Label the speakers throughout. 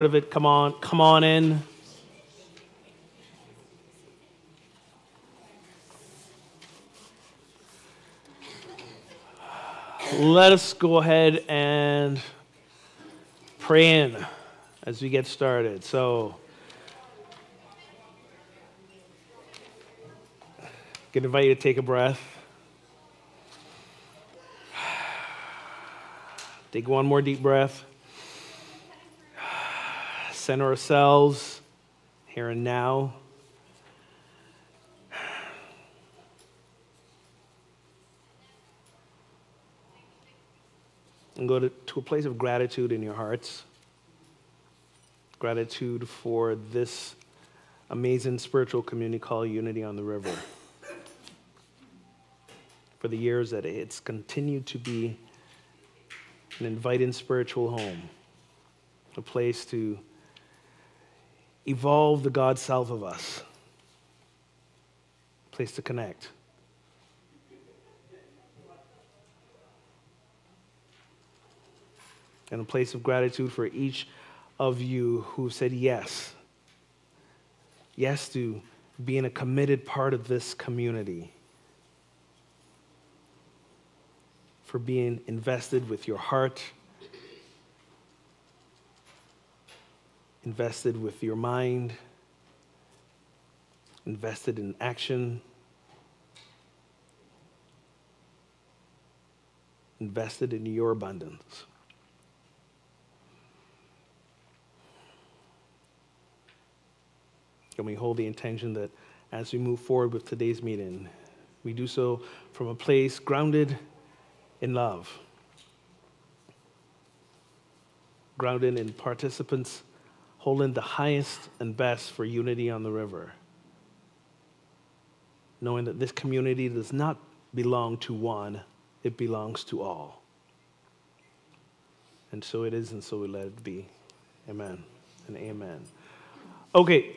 Speaker 1: of it. Come on in. Let us go ahead and pray in as we get started. So, I'm going to invite you to take a breath. Take one more deep breath. Center ourselves here and now. And go to a place of gratitude in your hearts. Gratitude for this amazing spiritual community called Unity on the River. For the years that it's continued to be an inviting spiritual home. A place to evolve the God self of us. A place to connect. And a place of gratitude for each of you who said yes. Yes to being a committed part of this community. For being invested with your heart. Invested with your mind. Invested in action. Invested in your abundance. And we hold the intention that as we move forward with today's meeting, we do so from a place grounded in love. Grounded in participants holding the highest and best for unity on the river. Knowing that this community does not belong to one, it belongs to all. And so it is, and so we let it be. Amen and amen. Okay,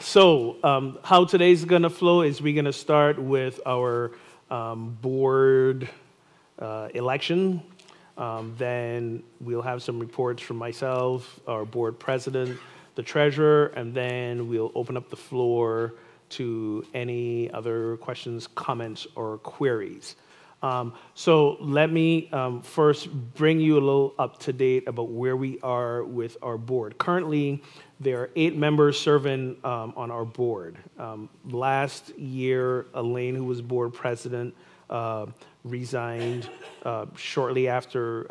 Speaker 1: so how today's going to flow is we're going to start with our board election. Then we'll have some reports from myself, our board president, the treasurer, and then we'll open up the floor to any other questions, comments, or queries. So let me first bring you a little up to date about where we are with our board. Currently, there are 8 members serving on our board. Last year, Elaine, who was board president, resigned shortly after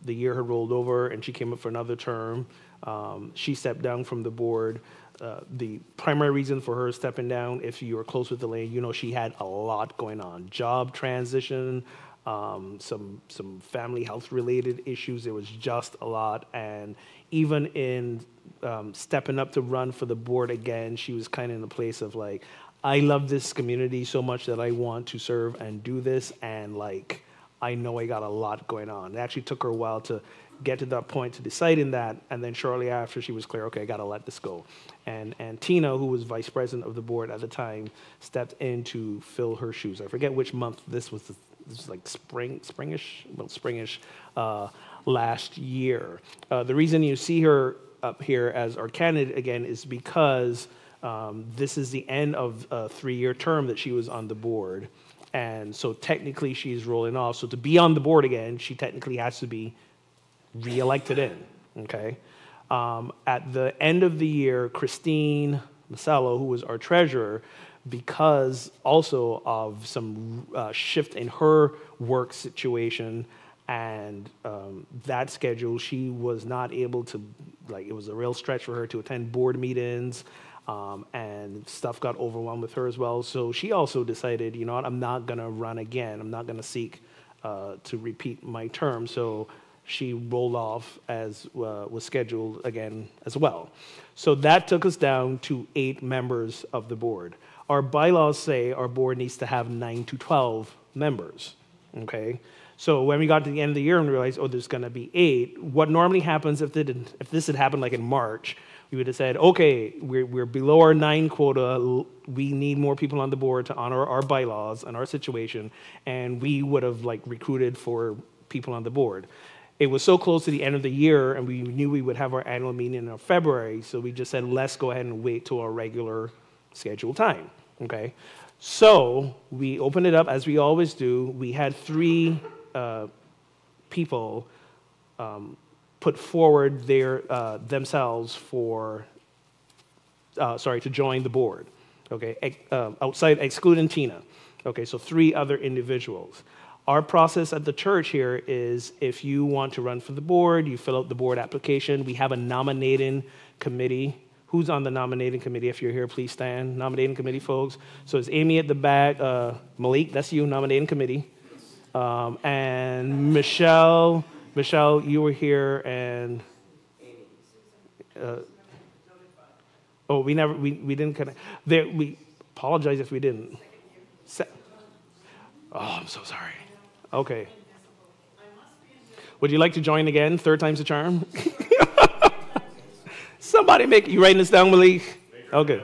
Speaker 1: the year had rolled over, and she came up for another term. She stepped down from the board. The primary reason for her stepping down, if you were close with Elaine, you know she had a lot going on. Job transition, some family health related issues. It was just a lot. And even in stepping up to run for the board again, she was kind of in a place of like, I love this community so much that I want to serve and do this. And like, I know I got a lot going on. It actually took her a while to get to that point to deciding that, and then shortly after she was clear, okay, I gotta let this go. And Tina, who was vice president of the board at the time, stepped in to fill her shoes. I forget which month this was. This was like springish last year. The reason you see her up here as our candidate again is because this is the end of a 3-year term that she was on the board. And so technically she's rolling off. So to be on the board again, she technically has to be re-elected in, okay? At the end of the year, Christine Masello, who was our treasurer, because also of some shift in her work situation and that schedule, she was not able to, like, it was a real stretch for her to attend board meetings, and stuff got overwhelmed with her as well. So she also decided, you know what, I'm not gonna run again. I'm not gonna seek to repeat my term. So she rolled off as was scheduled again as well. So that took us down to 8 members of the board. Our bylaws say our board needs to have 9 to 12 members, okay? So when we got to the end of the year and realized, oh, there's gonna be 8, what normally happens if this had happened like in March, we would have said, okay, we're below our 9 quota, we need more people on the board to honor our bylaws and our situation, and we would have like recruited for people on the board. it was so close to the end of the year, and we knew we would have our annual meeting in February, so we just said, let's go ahead and wait till our regular scheduled time, okay? So we opened it up, as we always do. We had 3 people put forward themselves to join the board, okay? Excluding Tina, okay? So 3 other individuals. Our process at the church here is if you want to run for the board, you fill out the board application. We have a nominating committee. Who's on the nominating committee? If you're here, please stand. Nominating committee, folks. So it's Amy at the back. Malik, that's you, nominating committee. And Michelle, you were here, and we didn't connect. We apologize if we didn't. I'm so sorry. Okay. Would you like to join again? 3rd time's the charm? Somebody you writing this down, Malik? Okay.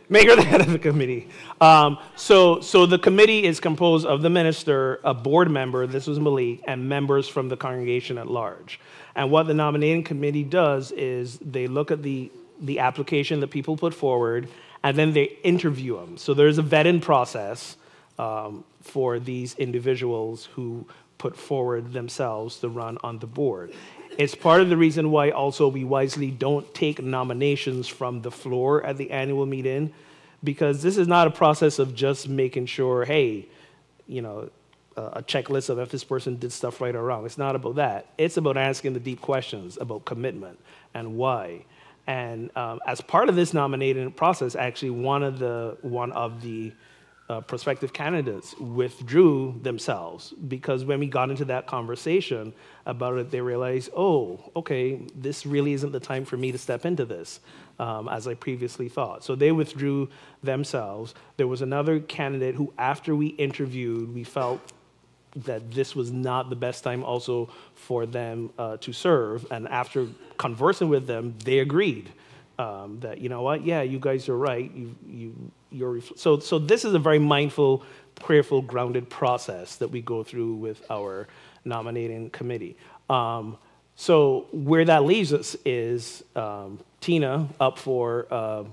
Speaker 1: Make her the head of the committee. So the committee is composed of the minister, a board member, this was Malik, and members from the congregation at large. And what the nominating committee does is they look at the application that people put forward, and then they interview them. So there's a vetting process for these individuals who put forward themselves to run on the board. It's part of the reason why also we wisely don't take nominations from the floor at the annual meeting, because this is not a process of just making sure, hey, a checklist of if this person did stuff right or wrong. It's not about that. It's about asking the deep questions about commitment and why. And as part of this nominating process, actually one of the prospective candidates withdrew themselves, because when we got into that conversation about it, they realized, okay, this really isn't the time for me to step into this, as I previously thought. So they withdrew themselves. There was another candidate who, after we interviewed, we felt that this was not the best time also for them to serve. And after conversing with them, they agreed that, you know what, yeah, you guys are right. So this is a very mindful, prayerful, grounded process that we go through with our nominating committee. So where that leaves us is Tina up for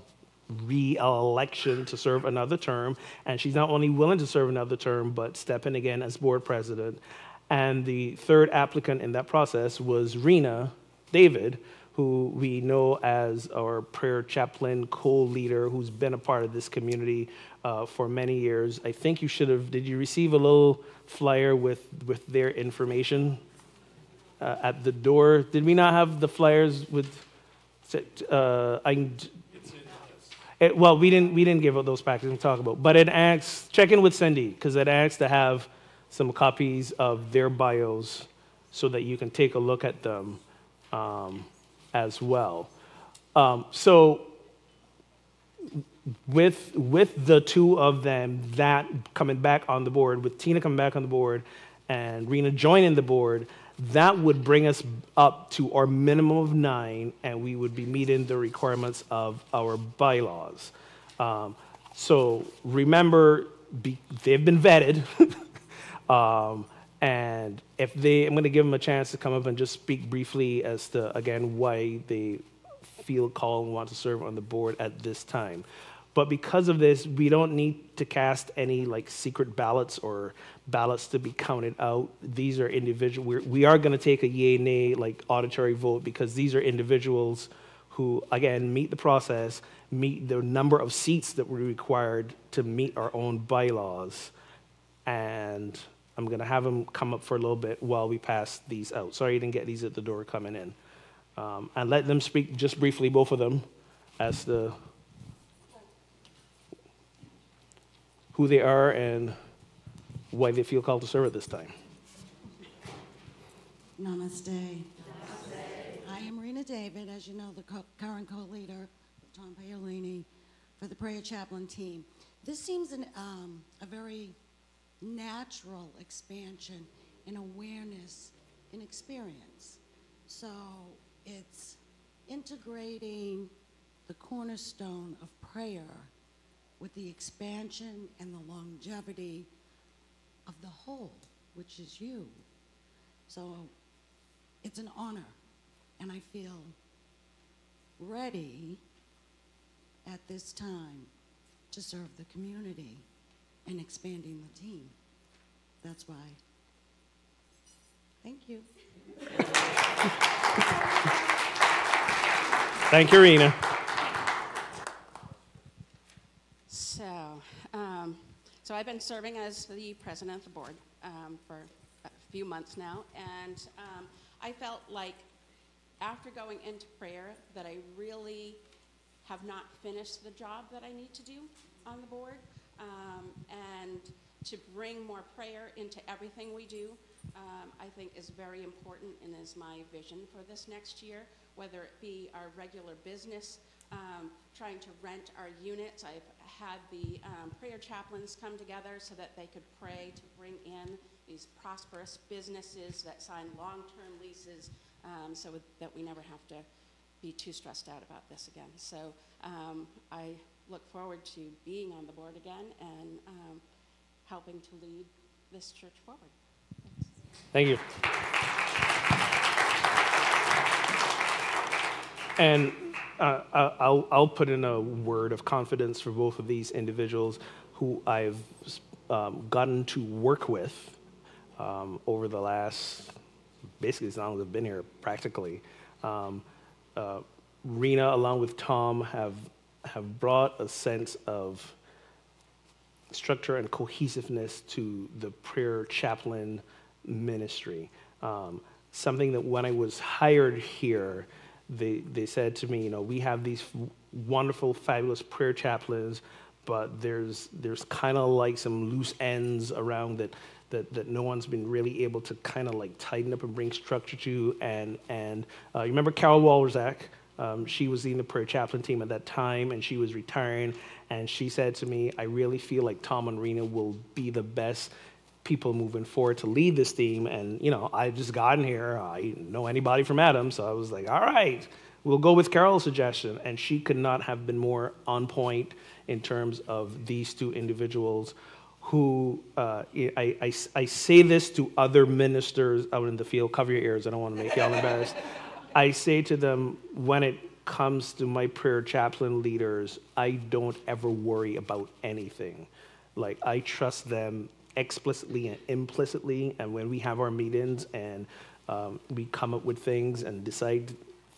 Speaker 1: re-election to serve another term, and she's not only willing to serve another term, but step in again as board president. And the 3rd applicant in that process was Rena David, who we know as our prayer chaplain co-leader, who's been a part of this community for many years. I think did you receive a little flyer with their information at the door? Did we not have the flyers with, well, we didn't give out those packages to talk about, but it asks, check in with Cindy, because it asks to have some copies of their bios so that you can take a look at them as well. So with the 2 of them, that coming back on the board, with Tina coming back on the board and Rena joining the board, that would bring us up to our minimum of 9, and we would be meeting the requirements of our bylaws. So remember, they've been vetted, and I'm going to give them a chance to come up and just speak briefly as to, again, why they feel called and want to serve on the board at this time. But because of this, we don't need to cast any secret ballots or ballots to be counted out. These are individual. We are going to take a yay, nay, auditory vote, because these are individuals who, again, meet the process, meet the number of seats that we're required to meet our own bylaws. And I'm going to have them come up for a little bit while we pass these out. Sorry you didn't get these at the door coming in. And let them speak just briefly, both of them, as to who they are and why they feel called to serve at this time.
Speaker 2: Namaste. Namaste. I am Rena David, as you know, the current co-leader, Tom Paolini, for the prayer chaplain team. This seems a very natural expansion in awareness and experience. So it's integrating the cornerstone of prayer with the expansion and the longevity of the whole, which is you. So it's an honor, and I feel ready at this time to serve the community and expanding the team. That's why. Thank you.
Speaker 1: Thank you, Rena.
Speaker 3: So I've been serving as the president of the board for a few months now, and I felt like after going into prayer that I really have not finished the job that I need to do on the board, and to bring more prayer into everything we do, I think is very important and is my vision for this next year, whether it be our regular business, trying to rent our units. I've had the prayer chaplains come together so that they could pray to bring in these prosperous businesses that sign long-term leases, so that we never have to be too stressed out about this again. So I look forward to being on the board again and helping to lead this church forward.
Speaker 1: Thank you. And I'll put in a word of confidence for both of these individuals who I've gotten to work with over the last, basically as long as I've been here, practically. Rena, along with Tom, have brought a sense of structure and cohesiveness to the prayer chaplain ministry. Something that when I was hired here, they said to me, we have these wonderful, fabulous prayer chaplains, but there's kind of like some loose ends around that no one's been really able to kind of like tighten up and bring structure to. And you remember Carol Walrzak? She was in the prayer chaplain team at that time, and she was retiring. And she said to me, I really feel like Tom and Rena will be the best people moving forward to lead this team. And, I just gotten here. I didn't know anybody from Adams, so I was like, all right, we'll go with Carol's suggestion. And she could not have been more on point in terms of these two individuals who, I say this to other ministers out in the field. Cover your ears. I don't want to make y'all embarrassed. I say to them, when it comes to my prayer chaplain leaders, I don't ever worry about anything. Like, I trust them explicitly and implicitly, and when we have our meetings and we come up with things and decide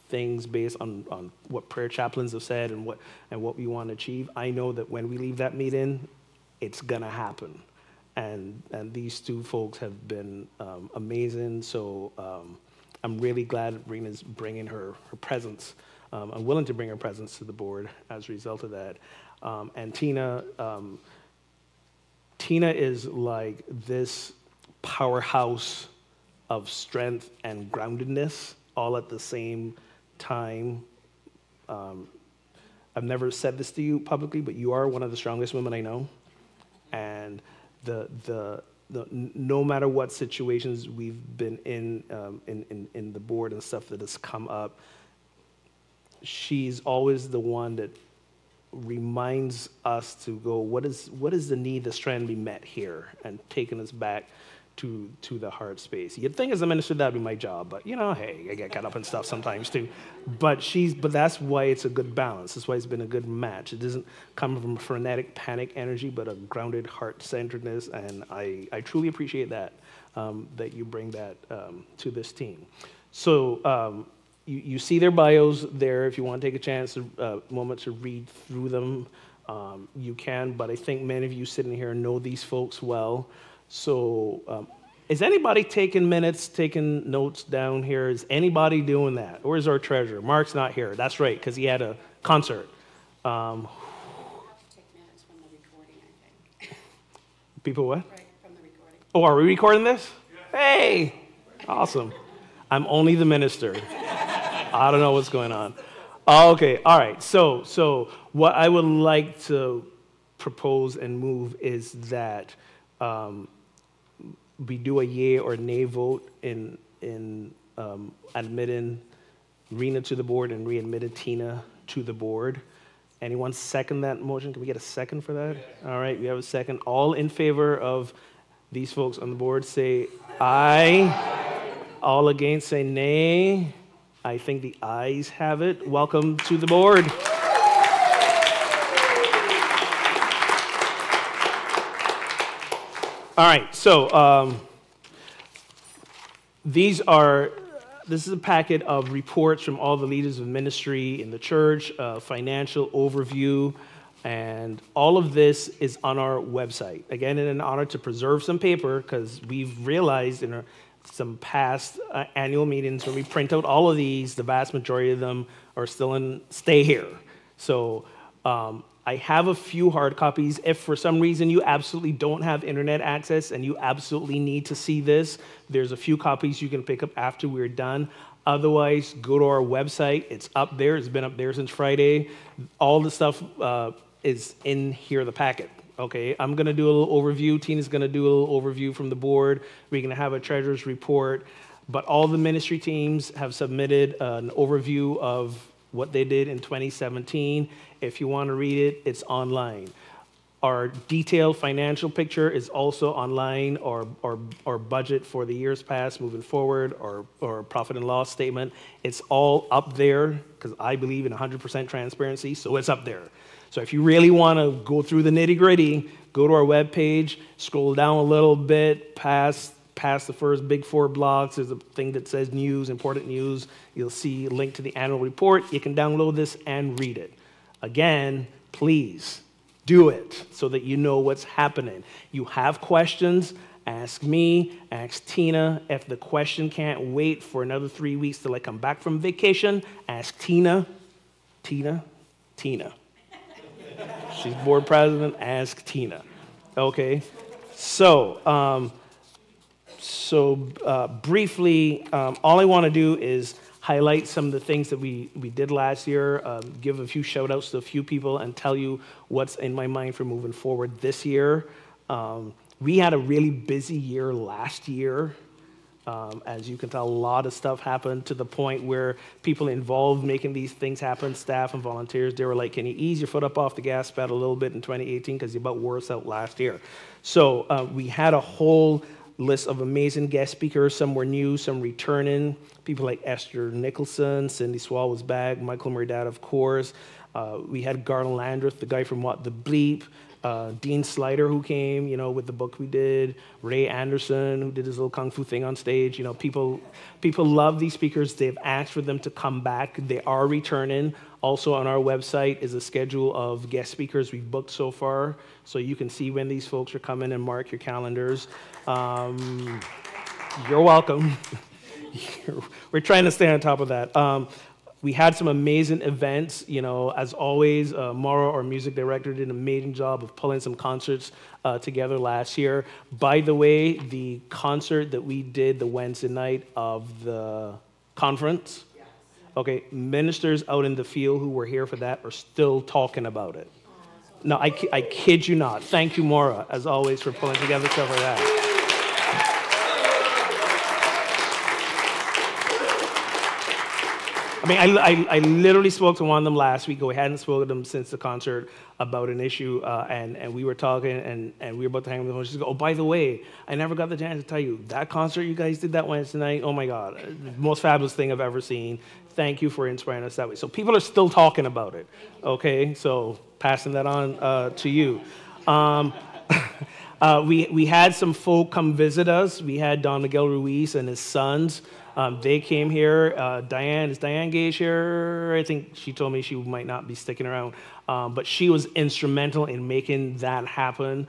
Speaker 1: things based on what prayer chaplains have said and what we want to achieve, I know that when we leave that meeting, it's gonna happen. And these two folks have been amazing. So I'm really glad Rena's bringing her presence. I'm willing to bring her presence to the board as a result of that. And Tina is like this powerhouse of strength and groundedness all at the same time. I've never said this to you publicly, but you are one of the strongest women I know. And no matter what situations we've been in the board and stuff that has come up, she's always the one that reminds us to go, what is the need that's trying to be met here, and taking us back to the heart space. You'd think as a minister that'd be my job, but hey, I get caught up in stuff sometimes too. But that's why it's a good balance. That's why it's been a good match. It doesn't come from frenetic panic energy, but a grounded heart-centeredness, and I truly appreciate that you bring that to this team. So you see their bios there. If you want to take a moment to read through them, you can. But I think many of you sitting here know these folks well. So is anybody taking minutes, taking notes down here? Is anybody doing that? Where's our treasurer? Mark's not here. That's right, because he had a concert.
Speaker 3: I'll have to take minutes from the recording, I think.
Speaker 1: People what?
Speaker 3: Right, from the recording.
Speaker 1: Oh, are we recording this? Hey, awesome. I'm only the minister. I don't know what's going on. Okay, all right. So what I would like to propose and move is that we do a yay or nay vote in admitting Rena to the board and readmitting Tina to the board. Anyone second that motion? Can we get a second for that? All right, we have a second. All in favor of these folks on the board say aye. All against say nay. I think the ayes have it. Welcome to the board. All right, so this is a packet of reports from all the leaders of ministry in the church, financial overview, and all of this is on our website. Again, in an honor to preserve some paper, because we've realized in some past annual meetings when we print out all of these, the vast majority of them are still stay here. So I have a few hard copies. If for some reason you absolutely don't have internet access and you absolutely need to see this, there's a few copies you can pick up after we're done. Otherwise, go to our website. It's up there. It's been up there since Friday. All the stuff is in here, the packet. Okay, I'm going to do a little overview. Tina's going to do a little overview from the board. We're going to have a treasurer's report. But all the ministry teams have submitted an overview of what they did in 2017. If you want to read it, it's online. Our detailed financial picture is also online, our budget for the years past, moving forward, or profit and loss statement. It's all up there, because I believe in 100% transparency, so it's up there. So if you really want to go through the nitty-gritty, go to our webpage, scroll down a little bit, past the first big 4 blocks. There's a thing that says news, important news. You'll see a link to the annual report. You can download this and read it. Again, please do it so that you know what's happening. You have questions, ask me, ask Tina. If the question can't wait for another 3 weeks till I come back from vacation, ask Tina. Tina. She's board president, ask Tina. Okay? So, briefly, all I want to do is highlight some of the things that we did last year, give a few shout outs to a few people, and tell you what's in my mind for moving forward this year. We had a really busy year last year. As you can tell, a lot of stuff happened to the point where people involved making these things happen, staff and volunteers, they were like, can you ease your foot up off the gas pedal a little bit in 2018 because you about wore us out last year. So we had a whole list of amazing guest speakers. Some were new, some returning. People like Esther Nicholson, Cindy Swall was back, Michael Murdad, of course. We had Garland Landreth, the guy from What the Bleep. Dean Slider, who came, with the book we did. Ray Anderson, who did his little kung fu thing on stage. People love these speakers. They've asked for them to come back. They are returning. Also on our website is a schedule of guest speakers we've booked so far, so you can see when these folks are coming and mark your calendars. You're welcome. We're trying to stay on top of that. We had some amazing events, as always. Maura, our music director, did an amazing job of pulling some concerts together last year. By the way, the concert that we did the Wednesday night of the conference, okay, ministers out in the field who were here for that are still talking about it. No, I kid you not. Thank you, Maura, as always, for pulling together stuff like that. I mean, I literally spoke to one of them last week. We hadn't spoken to them since the concert about an issue, and we were talking, and we were about to hang up the phone. She said, oh, by the way, I never got the chance to tell you, that concert you guys did that Wednesday night, oh my God, the most fabulous thing I've ever seen. Thank you for inspiring us that way. So people are still talking about it, okay? So passing that on to you. We had some folk come visit us. We had Don Miguel Ruiz and his sons. They came here. Is Diane Gage here? I think she told me she might not be sticking around. But she was instrumental in making that happen.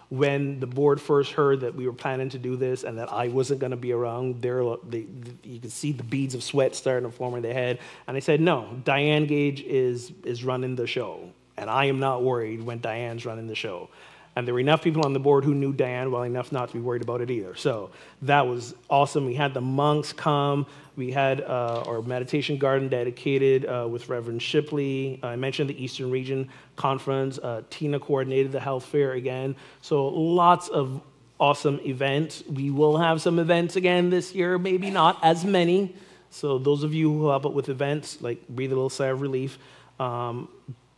Speaker 1: When the board first heard that we were planning to do this and that I wasn't going to be around, you could see the beads of sweat starting to form in their head. And I said, no, Diane Gage is running the show. And I am not worried when Diane's running the show. And there were enough people on the board who knew Diane well enough not to be worried about it either. So that was awesome. We had the monks come. We had our meditation garden dedicated with Reverend Shipley. I mentioned the Eastern Region Conference. Tina coordinated the health fair again. So lots of awesome events. We will have some events again this year, maybe not as many. So those of you who help out with events, like breathe a little sigh of relief.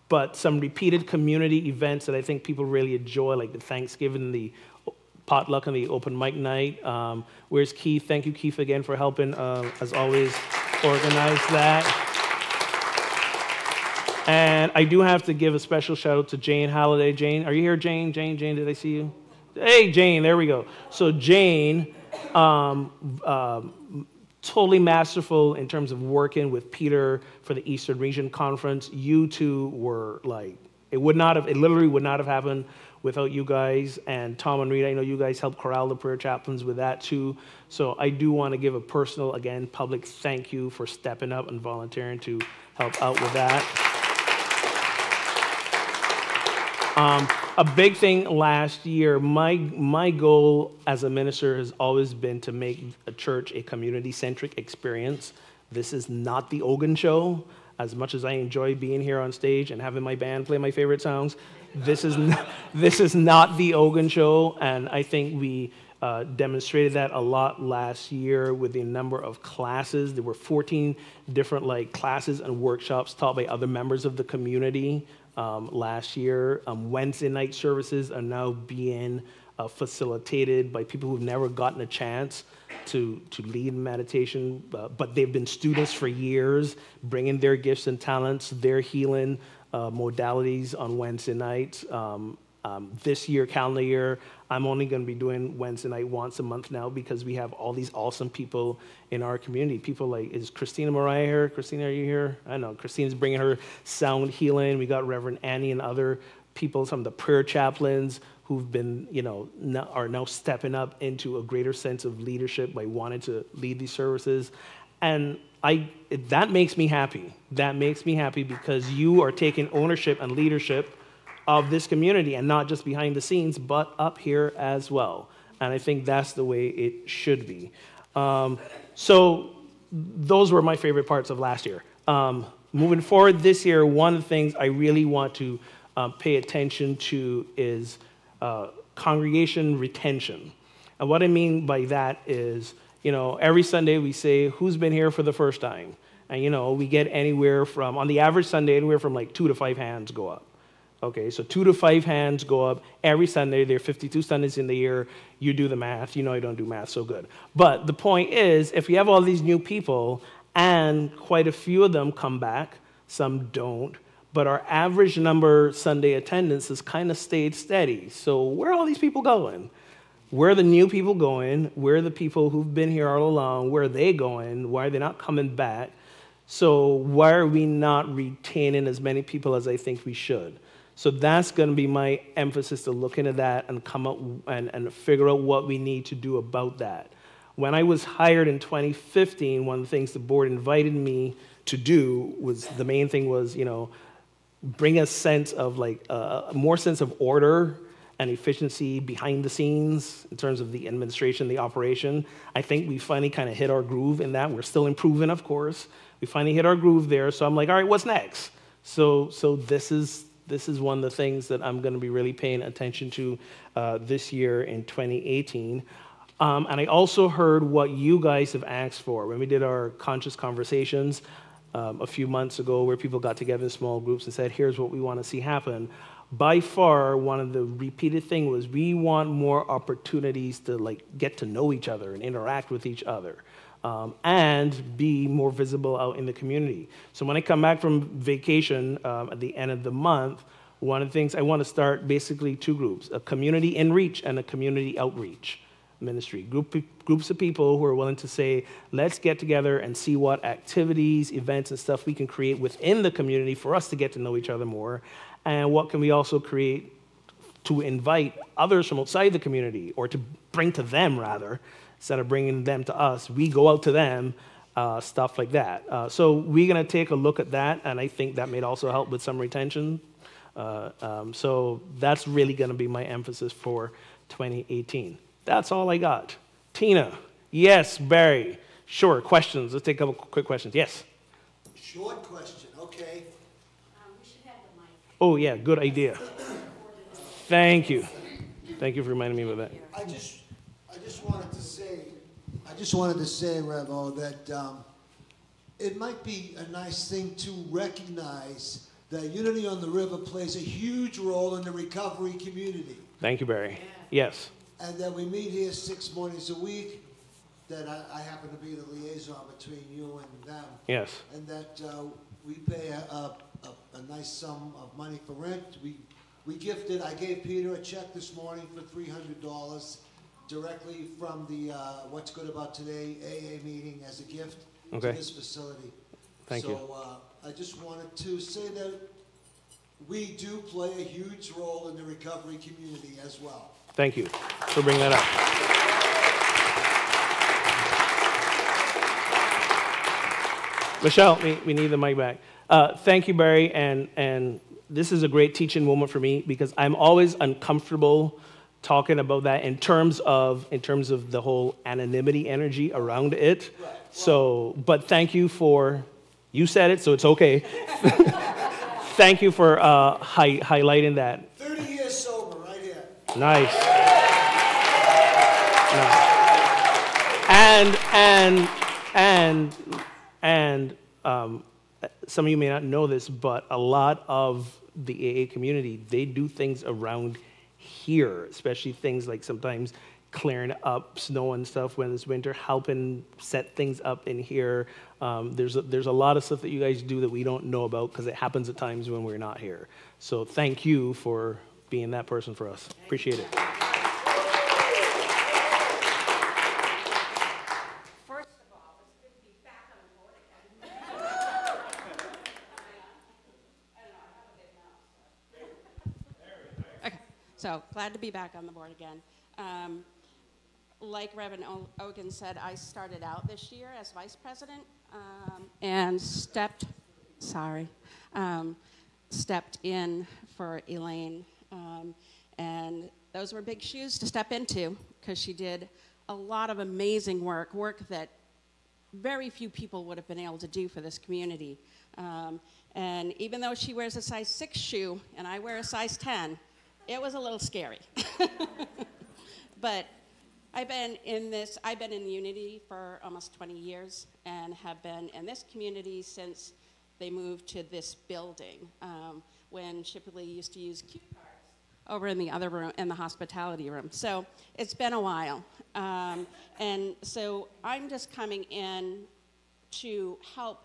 Speaker 1: But some repeated community events that I think people really enjoy, like the Thanksgiving, the potluck and the open mic night. Where's Keith? Thank you, Keith, again for helping, as always, organize that. And I do have to give a special shout out to Jane Halliday. Jane, are you here, Jane? Jane, did I see you? Hey, Jane, there we go. So Jane, totally masterful in terms of working with Peter for the Eastern Region Conference. You two were like, it literally would not have happened without you guys. And Tom and Rita, I know you guys helped corral the prayer chaplains with that too. So I do want to give a personal, again, public thank you for stepping up and volunteering to help out with that. A big thing last year, my goal as a minister has always been to make a church a community-centric experience. This is not the Ogun Show. As much as I enjoy being here on stage and having my band play my favorite songs, this is not the Ogun Show, and I think we demonstrated that a lot last year with the number of classes. There were 14 different classes and workshops taught by other members of the community. Last year. Wednesday night services are now being facilitated by people who've never gotten a chance to lead meditation, but they've been students for years, bringing their gifts and talents, their healing modalities on Wednesday nights. This year, calendar year, I'm only going to be doing Wednesday night once a month now because we have all these awesome people in our community. People like, is Christina Mariah here? Christina, are you here? I know, Christina's bringing her sound healing. We got Reverend Annie and other people, some of the prayer chaplains who've been, are now stepping up into a greater sense of leadership by wanting to lead these services. And that makes me happy. That makes me happy because you are taking ownership and leadership of this community, and not just behind the scenes, but up here as well. And I think that's the way it should be. So those were my favorite parts of last year. Moving forward this year, one of the things I really want to pay attention to is congregation retention. And what I mean by that is, every Sunday we say, who's been here for the first time? And, we get anywhere from, on the average Sunday, anywhere from 2 to 5 hands go up. Okay, so 2 to 5 hands go up every Sunday. There are 52 Sundays in the year. You do the math. I don't do math so good. But the point is, if you have all these new people, and quite a few of them come back, some don't, but our average number Sunday attendance has kind of stayed steady. So where are all these people going? Where are the new people going? Where are the people who've been here all along? Where are they going? Why are they not coming back? So why are we not retaining as many people as I think we should? So that's going to be my emphasis, to look into that and come up and figure out what we need to do about that. When I was hired in 2015, one of the things the board invited me to do was, the main thing was, bring a sense of more sense of order and efficiency behind the scenes in terms of the administration, the operation. I think we finally kind of hit our groove in that. We're still improving, of course. We finally hit our groove there. So I'm like, all right, what's next? So this is one of the things that I'm going to be really paying attention to this year in 2018. And I also heard what you guys have asked for when we did our conscious conversations a few months ago, where people got together in small groups and said, here's what we want to see happen. By far, one of the repeated things was we want more opportunities to get to know each other and interact with each other. And be more visible out in the community. So when I come back from vacation at the end of the month, one of the things I want to start basically 2 groups, a community in-reach and a community outreach ministry. Groups of people who are willing to say, let's get together and see what activities, events, and stuff we can create within the community for us to get to know each other more, and what can we also create to invite others from outside the community, or to bring to them, rather, instead of bringing them to us, we go out to them, stuff like that. So we're going to take a look at that, and I think that may also help with some retention. So that's really going to be my emphasis for 2018. That's all I got. Tina. Yes, Barry. Sure, questions. Let's take a couple quick questions. Yes?
Speaker 4: Short question, okay.
Speaker 3: We should have the mic.
Speaker 1: Oh, yeah, good idea. Thank you. Thank you for reminding me of that.
Speaker 4: I just wanted to say, Revo, that it might be a nice thing to recognize that Unity on the River plays a huge role in the recovery community.
Speaker 1: Thank you, Barry. Yes.
Speaker 4: and that we meet here 6 mornings a week, that I happen to be the liaison between you and them,
Speaker 1: Yes.
Speaker 4: and that we pay a nice sum of money for rent. We gifted, I gave Peter a check this morning for $300 directly from the What's Good About Today AA meeting as a gift to this facility.
Speaker 1: Thank you.
Speaker 4: So I just wanted to say that we do play a huge role in the recovery community as well.
Speaker 1: Thank you for bringing that up. Michelle, we need the mic back. Thank you, Barry, and this is a great teaching moment for me because I'm always uncomfortable talking about that in terms of the whole anonymity energy around it.
Speaker 4: Right.
Speaker 1: So, but thank you for, you said it, so it's okay. Thank you for highlighting that.
Speaker 4: 30 years sober, right here.
Speaker 1: Nice. And some of you may not know this, but a lot of the AA community, they do things around here, especially things like sometimes clearing up snow and stuff when it's winter, helping set things up in here. There's a lot of stuff that you guys do that we don't know about because it happens at times when we're not here. So thank you for being that person for us. Appreciate it.
Speaker 3: First of all, it's good to be back on the board again. Okay, so glad to be back on the board again. Like Reverend Ogan said, I started out this year as vice president and stepped in for Elaine. And those were big shoes to step into because she did a lot of amazing work that very few people would have been able to do for this community. And even though she wears a size 6 shoe and I wear a size 10, it was a little scary. But I've been in Unity for almost 20 years and have been in this community since they moved to this building when Shipley used to use cue cards over in the other room, in the hospitality room. So it's been a while. And so I'm just coming in to help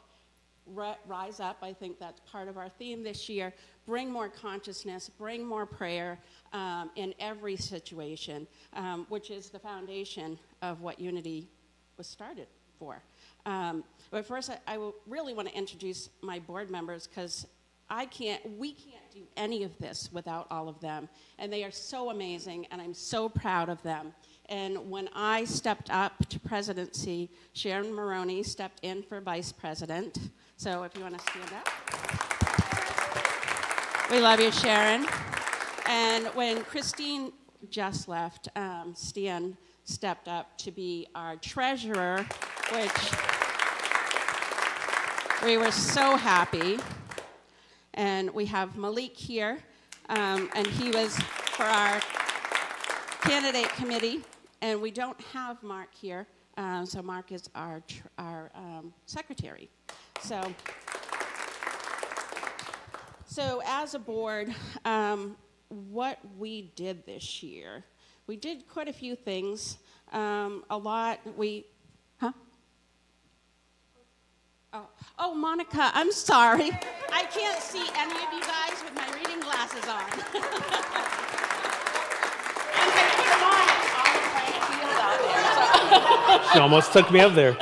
Speaker 3: rise up. I think that's part of our theme this year. Bring more consciousness, bring more prayer in every situation, which is the foundation of what Unity was started for. But first, I really want to introduce my board members because we can't do any of this without all of them. And they are so amazing, and I'm so proud of them. And when I stepped up to presidency, Sharon Maroney stepped in for vice president. So if you want to stand up. We love you, Sharon. And when Christine just left, Stan stepped up to be our treasurer, which we were so happy. And we have Malik here, and he was for our candidate committee. And we don't have Mark here, so Mark is our secretary. So as a board, what we did this year, we did quite a few things. Oh, Monica, I'm sorry. I can't see any of you guys with my reading glasses on. I'm going to put them on. It's all playing field out there. So.
Speaker 1: She almost took me up there.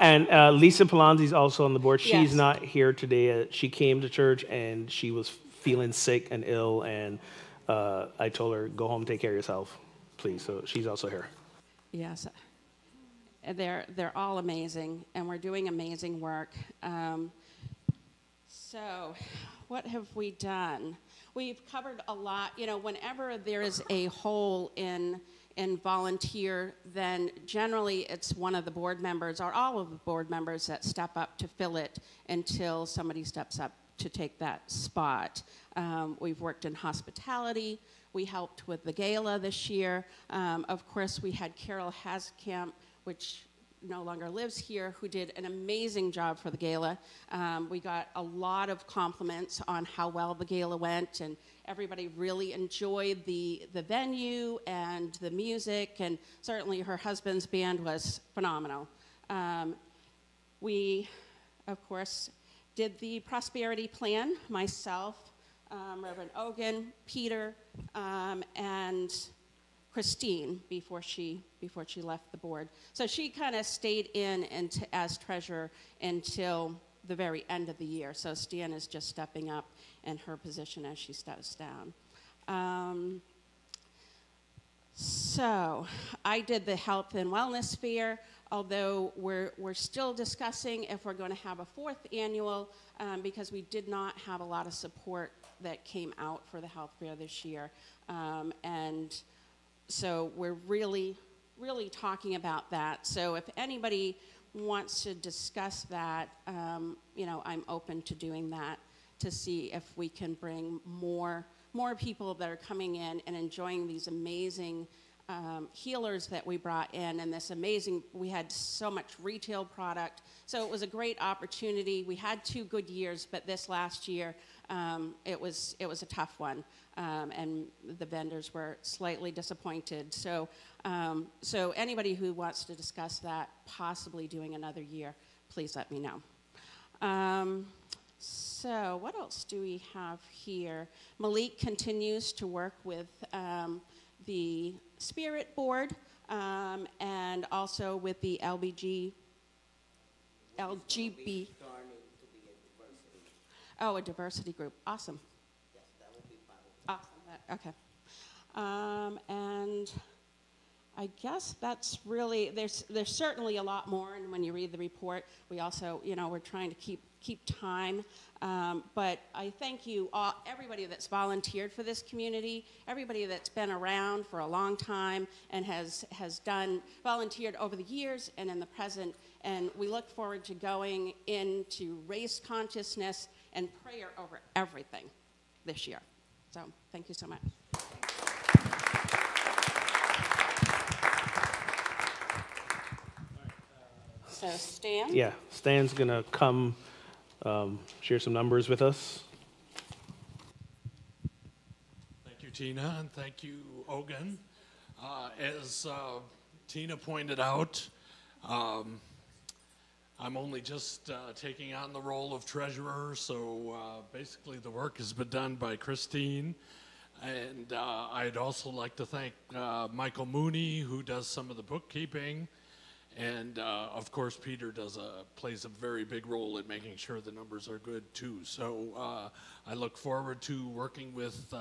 Speaker 1: And Lisa Palanzi is also on the board. She's
Speaker 3: Yes.
Speaker 1: not here today. She came to church and she was feeling sick and ill, and I told her, go home, take care of yourself, please. So she's also here.
Speaker 3: Yes. They're all amazing, and we're doing amazing work. So what have we done? We've covered a lot. You know, whenever there is a hole in volunteer, then generally it's one of the board members or all of the board members that step up to fill it until somebody steps up to take that spot. We've worked in hospitality. We helped with the gala this year. Of course, we had Carol Haskamp, which no longer lives here, who did an amazing job for the gala. We got a lot of compliments on how well the gala went, and everybody really enjoyed the venue and the music, and certainly her husband's band was phenomenal. We, of course, did the prosperity plan, myself, Reverend Ogan, Peter, and Christine before she left the board. So she kind of stayed in as treasurer until the very end of the year. So Stan is just stepping up in her position as she steps down. So I did the health and wellness fair, although we're still discussing if we're going to have a fourth annual because we did not have a lot of support that came out for the health fair this year. And so we're really talking about that. So if anybody wants to discuss that, you know, I'm open to doing that to see if we can bring more people that are coming in and enjoying these amazing healers that we brought in, and we had so much retail product. So it was a great opportunity. We had 2 good years, but this last year, it was a tough one, and the vendors were slightly disappointed. So anybody who wants to discuss that, possibly doing another year, please let me know. So what else do we have here? Malik continues to work with the Spirit Board and also with the LGB. Oh, a diversity group. Awesome.
Speaker 5: Yes, that will be part of it.
Speaker 3: Awesome. Okay. And I guess that's really, there's certainly a lot more, and when you read the report, we also, you know, we're trying to keep time. But I thank you all, everybody that's volunteered for this community, everybody that's been around for a long time and has volunteered over the years and in the present. And we look forward to going into race consciousness and prayer over everything this year. So thank you so much. So Stan?
Speaker 1: Yeah, Stan's going to come share some numbers with us.
Speaker 6: Thank you, Tina, and thank you, Ogan. As Tina pointed out, I'm only just taking on the role of treasurer, so basically the work has been done by Christine. And I'd also like to thank Michael Mooney, who does some of the bookkeeping. And of course, Peter plays a very big role in making sure the numbers are good too. So I look forward to working with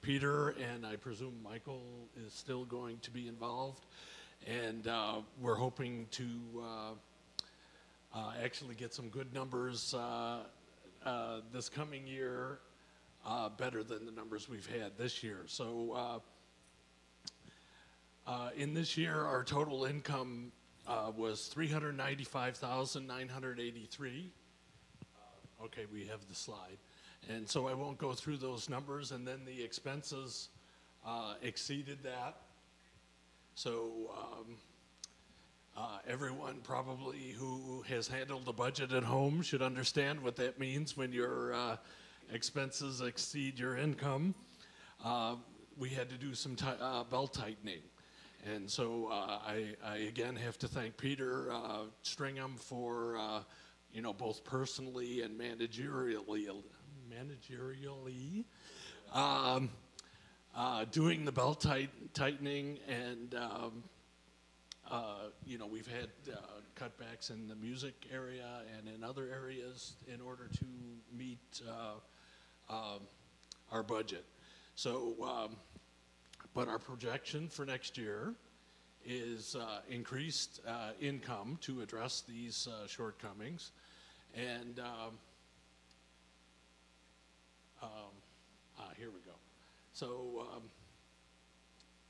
Speaker 6: Peter, and I presume Michael is still going to be involved. And we're hoping to actually get some good numbers this coming year, better than the numbers we've had this year. So in this year, our total income was $395,983. Okay, we have the slide. And so I won't go through those numbers, and then the expenses exceeded that. So everyone probably who has handled the budget at home should understand what that means when your expenses exceed your income. We had to do some belt tightening. And so I again have to thank Peter Stringham for, you know, both personally and managerially doing the belt tightening, and you know, we've had cutbacks in the music area and in other areas in order to meet our budget. So, but our projection for next year is increased income to address these shortcomings. And here we go. So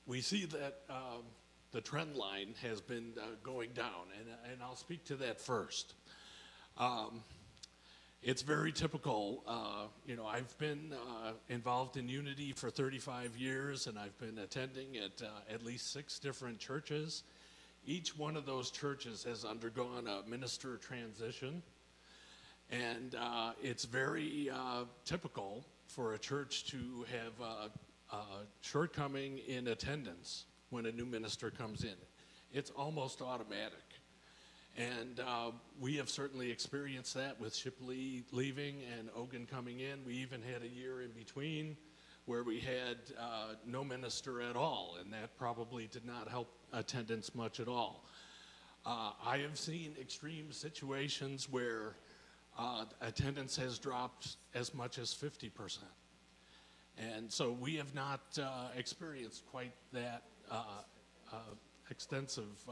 Speaker 6: we see that the trend line has been going down, and I'll speak to that first. It's very typical. You know, I've been involved in Unity for 35 years, and I've been attending at least 6 different churches. each one of those churches has undergone a minister transition, and it's very typical for a church to have a shortcoming in attendance when a new minister comes in. It's almost automatic. And we have certainly experienced that with Shipley leaving and Ogun coming in. We even had a year in between where we had no minister at all, and that probably did not help attendance much at all. I have seen extreme situations where attendance has dropped as much as 50%. And so we have not experienced quite that extensive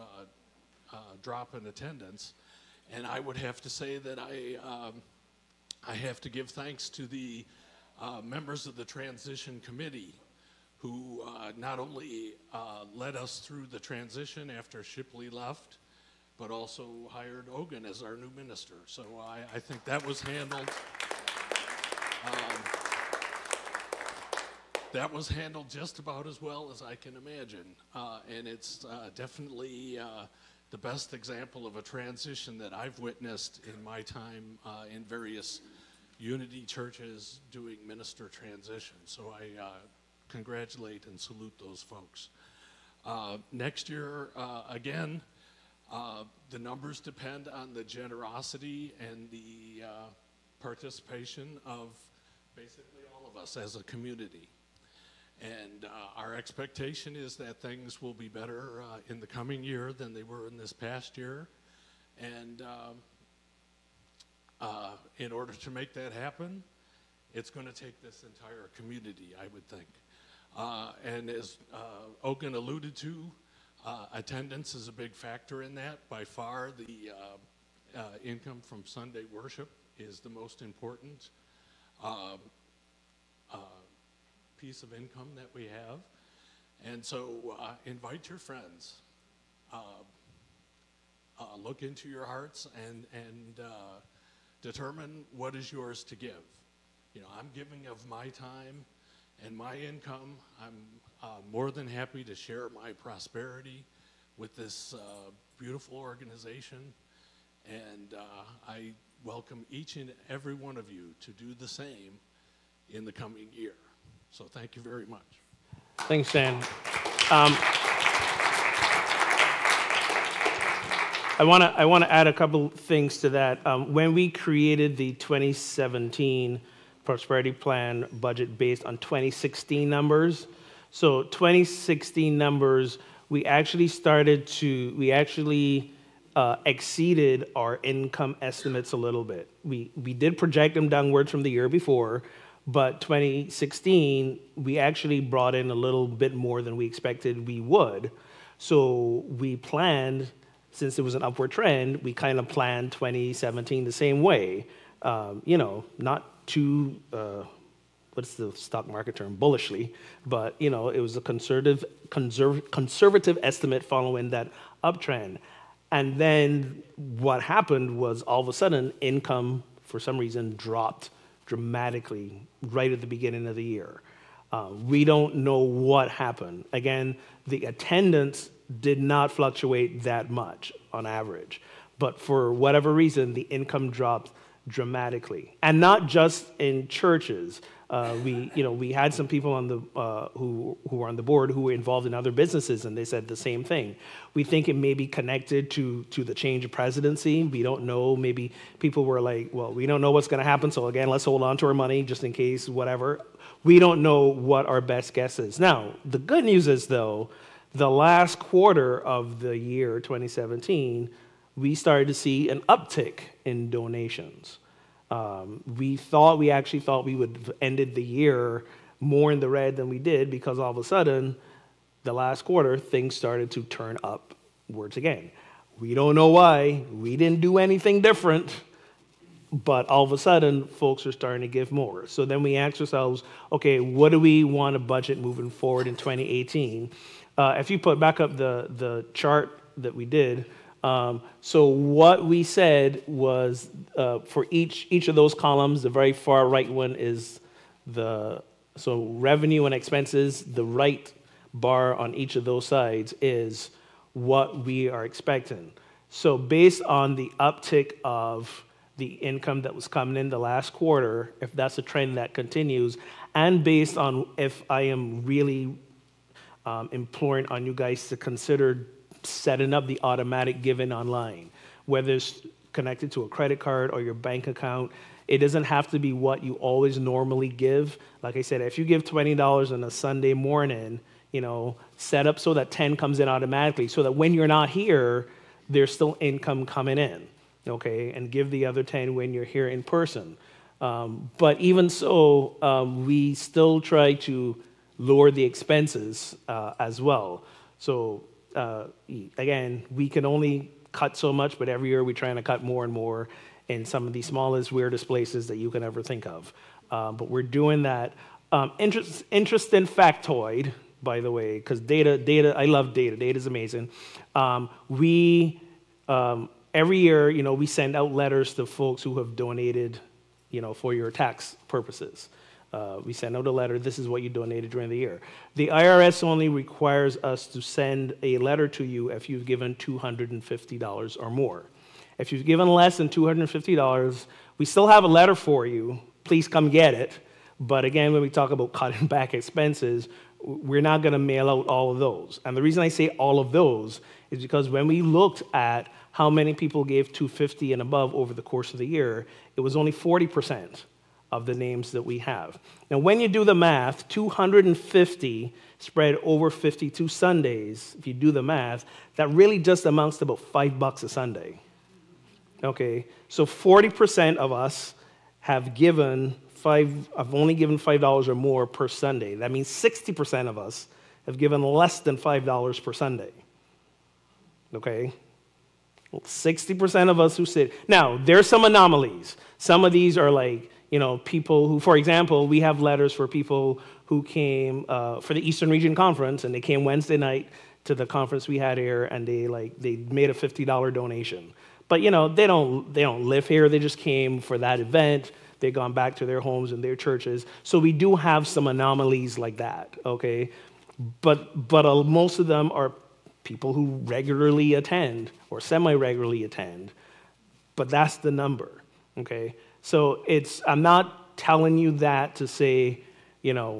Speaker 6: drop in attendance. And I would have to say that I have to give thanks to the members of the transition committee who not only led us through the transition after Shipley left, but also hired Ogun as our new minister. So I think that was handled. That was handled just about as well as I can imagine. And it's definitely the best example of a transition that I've witnessed in my time in various Unity churches doing minister transition. So I congratulate and salute those folks. Next year, again, the numbers depend on the generosity and the participation of basically all of us as a community. And our expectation is that things will be better in the coming year than they were in this past year. And in order to make that happen, it's going to take this entire community, I would think. And as Ogun alluded to, attendance is a big factor in that. By far, the income from Sunday worship is the most important piece of income that we have. And so invite your friends. Look into your hearts and determine what is yours to give. You know, I'm giving of my time and my income. I'm more than happy to share my prosperity with this beautiful organization. And I welcome each and every one of you to do the same in the coming year. So thank you very much.
Speaker 1: Thanks, Dan. I want to add a couple things to that. When we created the 2017 Prosperity Plan budget based on 2016 numbers, so 2016 numbers, we actually exceeded our income estimates a little bit. We did project them downwards from the year before, but 2016, we actually brought in a little bit more than we expected we would. So we planned, since it was an upward trend, we kind of planned 2017 the same way. You know, not too, what's the stock market term, bullishly, but, you know, it was a conservative estimate following that uptrend. And then what happened was all of a sudden, income, for some reason, dropped dramatically right at the beginning of the year. We don't know what happened. Again, the attendance did not fluctuate that much on average, but for whatever reason, the income dropped dramatically, and not just in churches. We had some people on the who were on the board who were involved in other businesses, and they said the same thing. We think it may be connected to the change of presidency. We don't know. Maybe people were like, well, we don't know what's going to happen, so again, let's hold on to our money just in case, whatever. We don't know what our best guess is. Now, the good news is, though, the last quarter of the year, 2017, we started to see an uptick in donations. We actually thought we would have ended the year more in the red than we did, because all of a sudden, the last quarter, things started to turn upwards again. We don't know why. We didn't do anything different, but all of a sudden, folks are starting to give more. So then we asked ourselves, okay, what do we want to budget moving forward in 2018? If you put back up the chart that we did, so what we said was for each of those columns, the very far right one is so revenue and expenses. The right bar on each of those sides is what we are expecting. So based on the uptick of the income that was coming in the last quarter, if that's a trend that continues, and based on if I am really imploring on you guys to consider setting up the automatic giving online, whether it's connected to a credit card or your bank account. It doesn't have to be what you always normally give. Like I said, if you give $20 on a Sunday morning, set up so that 10 comes in automatically, so that when you're not here, there's still income coming in, okay? And give the other 10 when you're here in person. But even so, we still try to lower the expenses as well. So again, we can only cut so much, but every year we're trying to cut more and more in some of the smallest, weirdest places that you can ever think of. But we're doing that. Interesting factoid, by the way, because data, I love data. Data is amazing. Every year, we send out letters to folks who have donated, for your tax purposes. We send out a letter, this is what you donated during the year. The IRS only requires us to send a letter to you if you've given $250 or more. If you've given less than $250, we still have a letter for you. Please come get it. But again, when we talk about cutting back expenses, we're not going to mail out all of those. And the reason I say all of those is because when we looked at how many people gave $250 and above over the course of the year, it was only 40% of the names that we have. Now, when you do the math, 250 spread over 52 Sundays, if you do the math, that really just amounts to about $5 a Sunday. Okay, so 40% of us have only given $5 or more per Sunday. That means 60% of us have given less than $5 per Sunday. Okay? Well, 60% of us who sit. Now, there's some anomalies. Some of these are like, people who, for example, we have letters for people who came for the Eastern Region Conference, and they came Wednesday night to the conference we had here, and they made a $50 donation. But they don't live here. They just came for that event. They've gone back to their homes and their churches. So we do have some anomalies like that, okay? But most of them are people who regularly attend or semi-regularly attend. But that's the number, okay? So I'm not telling you that to say,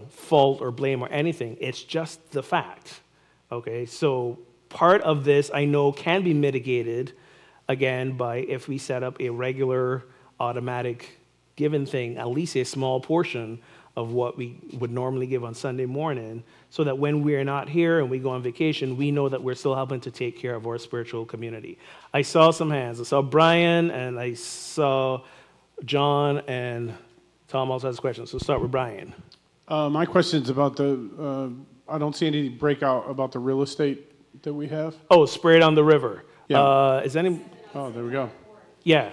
Speaker 1: fault or blame or anything. It's just the fact, okay? So part of this I know can be mitigated, again, by if we set up a regular automatic giving thing, at least a small portion of what we would normally give on Sunday morning, so that when we're not here and we go on vacation, we know that we're still helping to take care of our spiritual community. I saw some hands. I saw Brian, and I saw John, and Tom also has questions. So start with Brian.
Speaker 7: My question is about I don't see any breakout about the real estate that we have.
Speaker 1: Oh, Spirit on the River.
Speaker 7: Yeah.
Speaker 1: Oh,
Speaker 7: there we go.
Speaker 1: Yeah.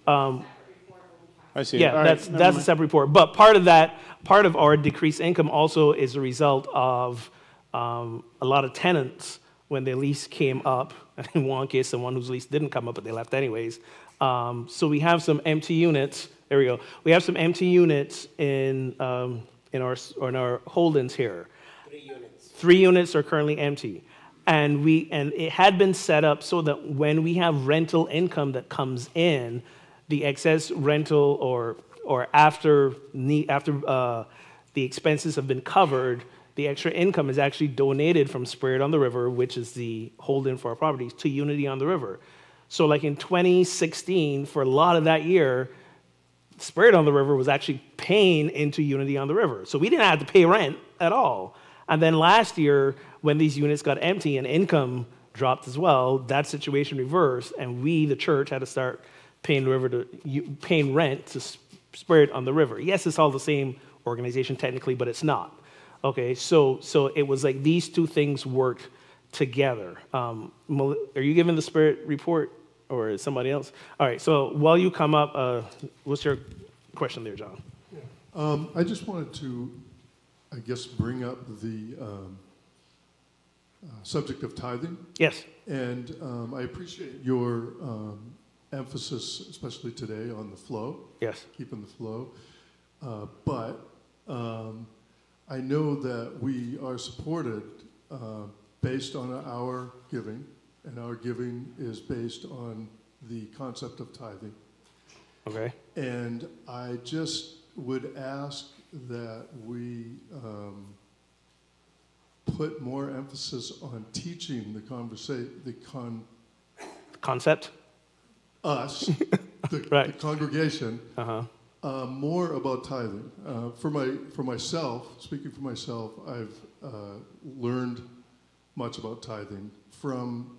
Speaker 7: I see.
Speaker 1: Yeah, that's a separate report. But part of our decreased income also is a result of a lot of tenants when their lease came up. And in one case, someone whose lease didn't come up, but they left anyways. So we have some empty units. There we go. We have some empty units in our holdings here.
Speaker 5: 3 units.
Speaker 1: 3 units are currently empty. And it had been set up so that when we have rental income that comes in, the excess rental or after the expenses have been covered, the extra income is actually donated from Spirit on the River, which is the holding for our properties, to Unity on the River. So like in 2016, for a lot of that year, Spirit on the River was actually paying into Unity on the River. So we didn't have to pay rent at all. And then last year, when these units got empty and income dropped as well, that situation reversed, and we, the church, had to start paying rent to Spirit on the River. Yes, it's all the same organization technically, but it's not. Okay, so it was like these two things worked together. Are you giving the Spirit report, or is somebody else? All right, so while you come up, what's your question there, John?
Speaker 8: Yeah. I just wanted to, I guess, bring up the subject of tithing.
Speaker 1: Yes.
Speaker 8: And I appreciate your emphasis, especially today, on the flow.
Speaker 1: Yes.
Speaker 8: Keeping the flow. But I know that we are supported based on our giving and our giving is based on the concept of tithing.
Speaker 1: Okay.
Speaker 8: And I just would ask that we put more emphasis on teaching
Speaker 1: Concept?
Speaker 8: us, the
Speaker 1: Right.
Speaker 8: congregation,
Speaker 1: Uh-huh.
Speaker 8: more about tithing. For myself, speaking for myself, I've learned much about tithing from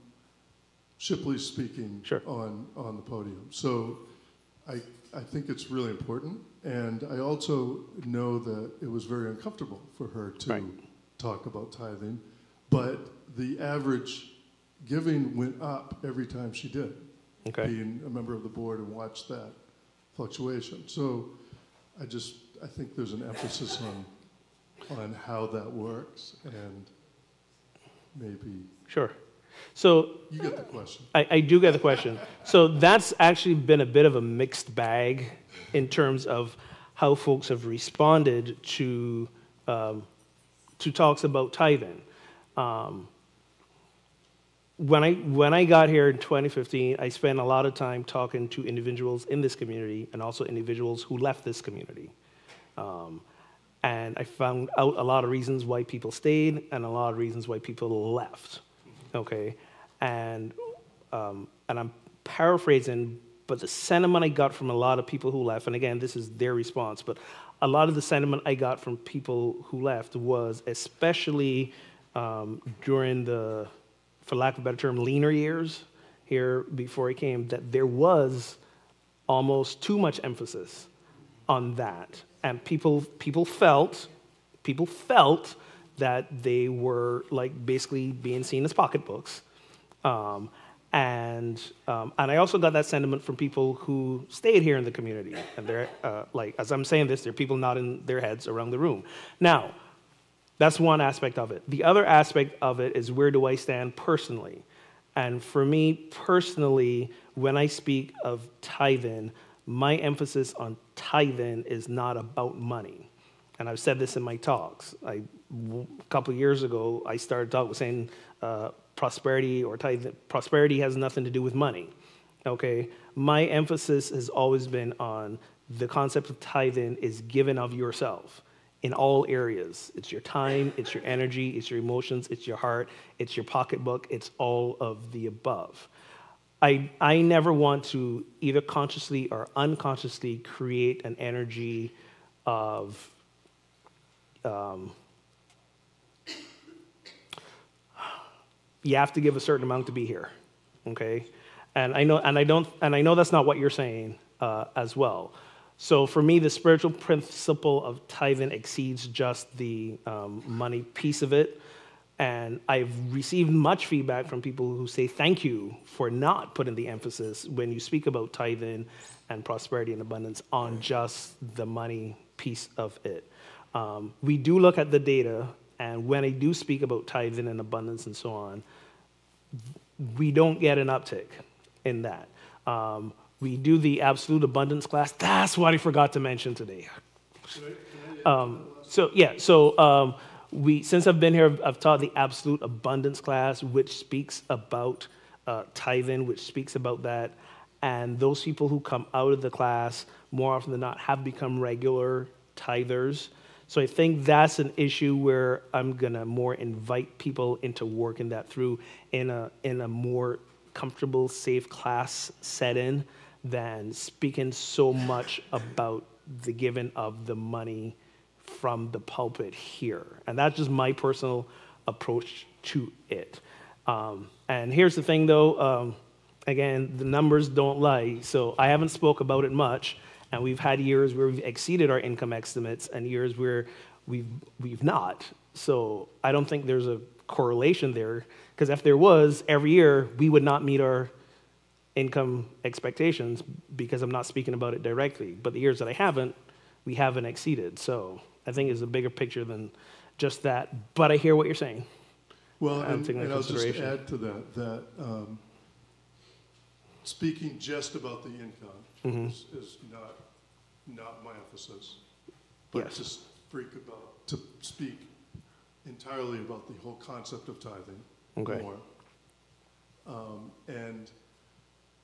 Speaker 8: Shipley speaking
Speaker 1: Sure.
Speaker 8: on the podium. So I think it's really important, and I also know that it was very uncomfortable for her to
Speaker 1: Right.
Speaker 8: talk about tithing, but the average giving went up every time she did,
Speaker 1: Okay.
Speaker 8: being a member of the board and watched that fluctuation. So I think there's an emphasis on how that works, and maybe
Speaker 1: Sure. So
Speaker 8: you get the question.
Speaker 1: I do get the question. So that's actually been a bit of a mixed bag in terms of how folks have responded to talks about tithing. When I got here in 2015, I spent a lot of time talking to individuals in this community and also individuals who left this community. And I found out a lot of reasons why people stayed and a lot of reasons why people left. Okay, and I'm paraphrasing, but the sentiment I got from a lot of people who left, and again, this is their response, but a lot of the sentiment I got from people who left was, especially during the, for lack of a better term, leaner years here before I came, that there was almost too much emphasis on that, and people felt that they were like basically being seen as pocketbooks. And I also got that sentiment from people who stayed here in the community. And they're, like, as I'm saying this, there are people nodding their heads around the room. Now, that's one aspect of it. The other aspect of it is, where do I stand personally? And for me personally, when I speak of tithing, my emphasis on tithing is not about money. And I've said this in my talks. A couple of years ago, I started talking saying prosperity or tithe. Prosperity has nothing to do with money. Okay, my emphasis has always been on the concept of tithing is given of yourself in all areas. It's your time, it's your energy, it's your emotions, it's your heart, it's your pocketbook, it's all of the above. I never want to either consciously or unconsciously create an energy of you have to give a certain amount to be here, okay? And I know that's not what you're saying as well. So for me, the spiritual principle of tithing exceeds just the money piece of it. And I've received much feedback from people who say, thank you for not putting the emphasis when you speak about tithing and prosperity and abundance on just the money piece of it. We do look at the data, and when I do speak about tithing and abundance and so on, we don't get an uptick in that. We do the absolute abundance class. That's what I forgot to mention today. Since I've been here, I've taught the absolute abundance class, which speaks about tithing, which speaks about that. And those people who come out of the class, more often than not, have become regular tithers. So I think that's an issue where I'm gonna more invite people into working that through in a more comfortable, safe class setting than speaking so much about the giving of the money from the pulpit here. And that's just my personal approach to it. And here's the thing though, again, the numbers don't lie. So I haven't spoke about it much, and we've had years where we've exceeded our income estimates and years where we've not. So I don't think there's a correlation there, because if there was, every year we would not meet our income expectations, because I'm not speaking about it directly. But the years that I haven't, we haven't exceeded. So I think it's a bigger picture than just that. But I hear what you're saying.
Speaker 8: Well,
Speaker 1: I'm
Speaker 8: and
Speaker 1: taking into
Speaker 8: I'll just
Speaker 1: consideration.
Speaker 8: add to that, speaking just about the income is not my emphasis. But
Speaker 1: Yes.
Speaker 8: to speak entirely about the whole concept of tithing
Speaker 1: Okay.
Speaker 8: more. And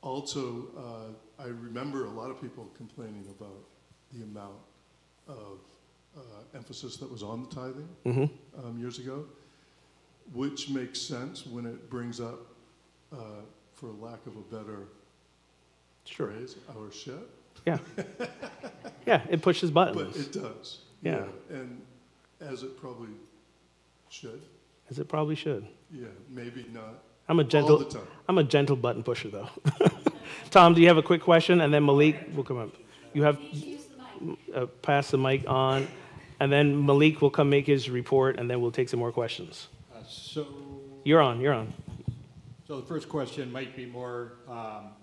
Speaker 8: also, I remember a lot of people complaining about the amount of emphasis that was on the tithing years ago, which makes sense when it brings up, for lack of a better phrase, our shit.
Speaker 1: Yeah. Yeah, it pushes buttons.
Speaker 8: But it does.
Speaker 1: Yeah.
Speaker 8: And as it probably should.
Speaker 1: As it probably should.
Speaker 8: Yeah, maybe not
Speaker 1: I'm a
Speaker 8: all the time.
Speaker 1: I'm a gentle button pusher, though. Tom, do you have a quick question? And then Malik will come up. You have pass the mic on, and then Malik will come make his report, and then we'll take some more questions. You're on.
Speaker 9: So the first question might be more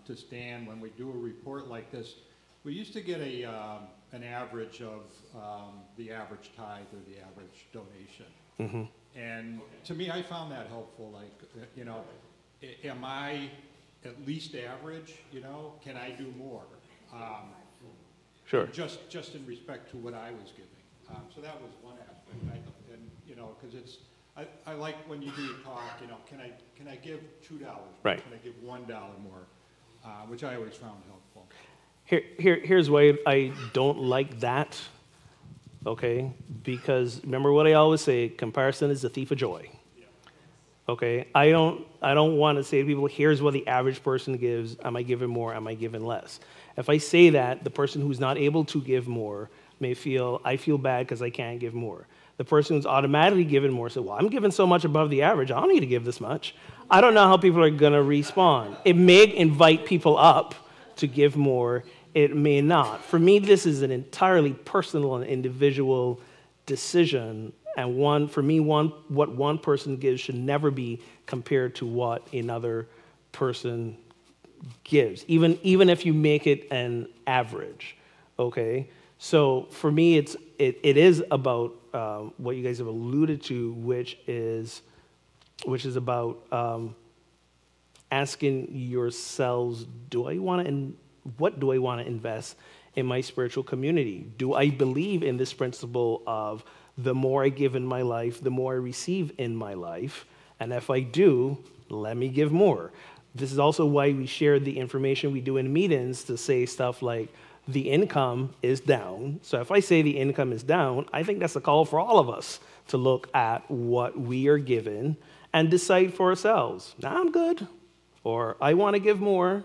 Speaker 9: to Stan. When we do a report like this, we used to get an average of the average tithe or the average donation. And to me, I found that helpful. Like, you know, am I at least average? You know, can I do more?
Speaker 1: Sure.
Speaker 9: Just in respect to what I was giving. So that was one aspect. And you know, because it's I like when you do your talk. You know, can I give $2?
Speaker 1: Right.
Speaker 9: Can I give $1 more? Which I always found helpful.
Speaker 1: Here's why I don't like that. Okay, because remember what I always say: comparison is the thief of joy. Okay, I don't want to say to people, here's what the average person gives. Am I giving more? Am I giving less? If I say that, the person who's not able to give more may feel, I feel bad because I can't give more. The person who's automatically giving more says, well, I'm giving so much above the average, I don't need to give this much. I don't know how people are going to respond. It may invite people up to give more. It may not. For me, this is an entirely personal and individual decision. And what one person gives should never be compared to what another person gives, even if you make it an average. Okay, so for me, it is about what you guys have alluded to, which is about asking yourselves, what do I want to invest in my spiritual community? Do I believe in this principle of the more I give in my life, the more I receive in my life? And if I do, let me give more. This is also why we share the information we do in meetings to say stuff like, the income is down. So if I say the income is down, I think that's a call for all of us to look at what we are given and decide for ourselves. Now I'm good, or I want to give more,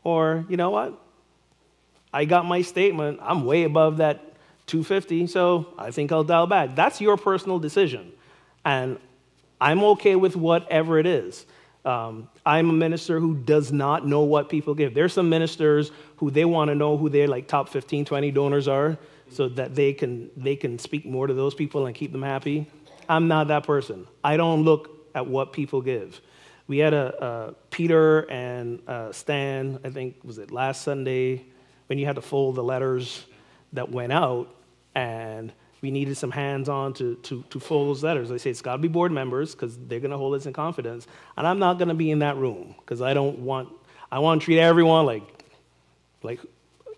Speaker 1: or you know what? I got my statement. I'm way above that 250, so I think I'll dial back. That's your personal decision, and I'm okay with whatever it is. I'm a minister who does not know what people give. There's some ministers who they want to know who their like top 15, 20 donors are so that they can speak more to those people and keep them happy. I'm not that person. I don't look at what people give. We had a Peter and Stan, I think, was it last Sunday, when you had to fold the letters that went out, and we needed some hands-on to fold those letters. I say it's got to be board members because they're going to hold us in confidence, and I'm not going to be in that room because I want to treat everyone like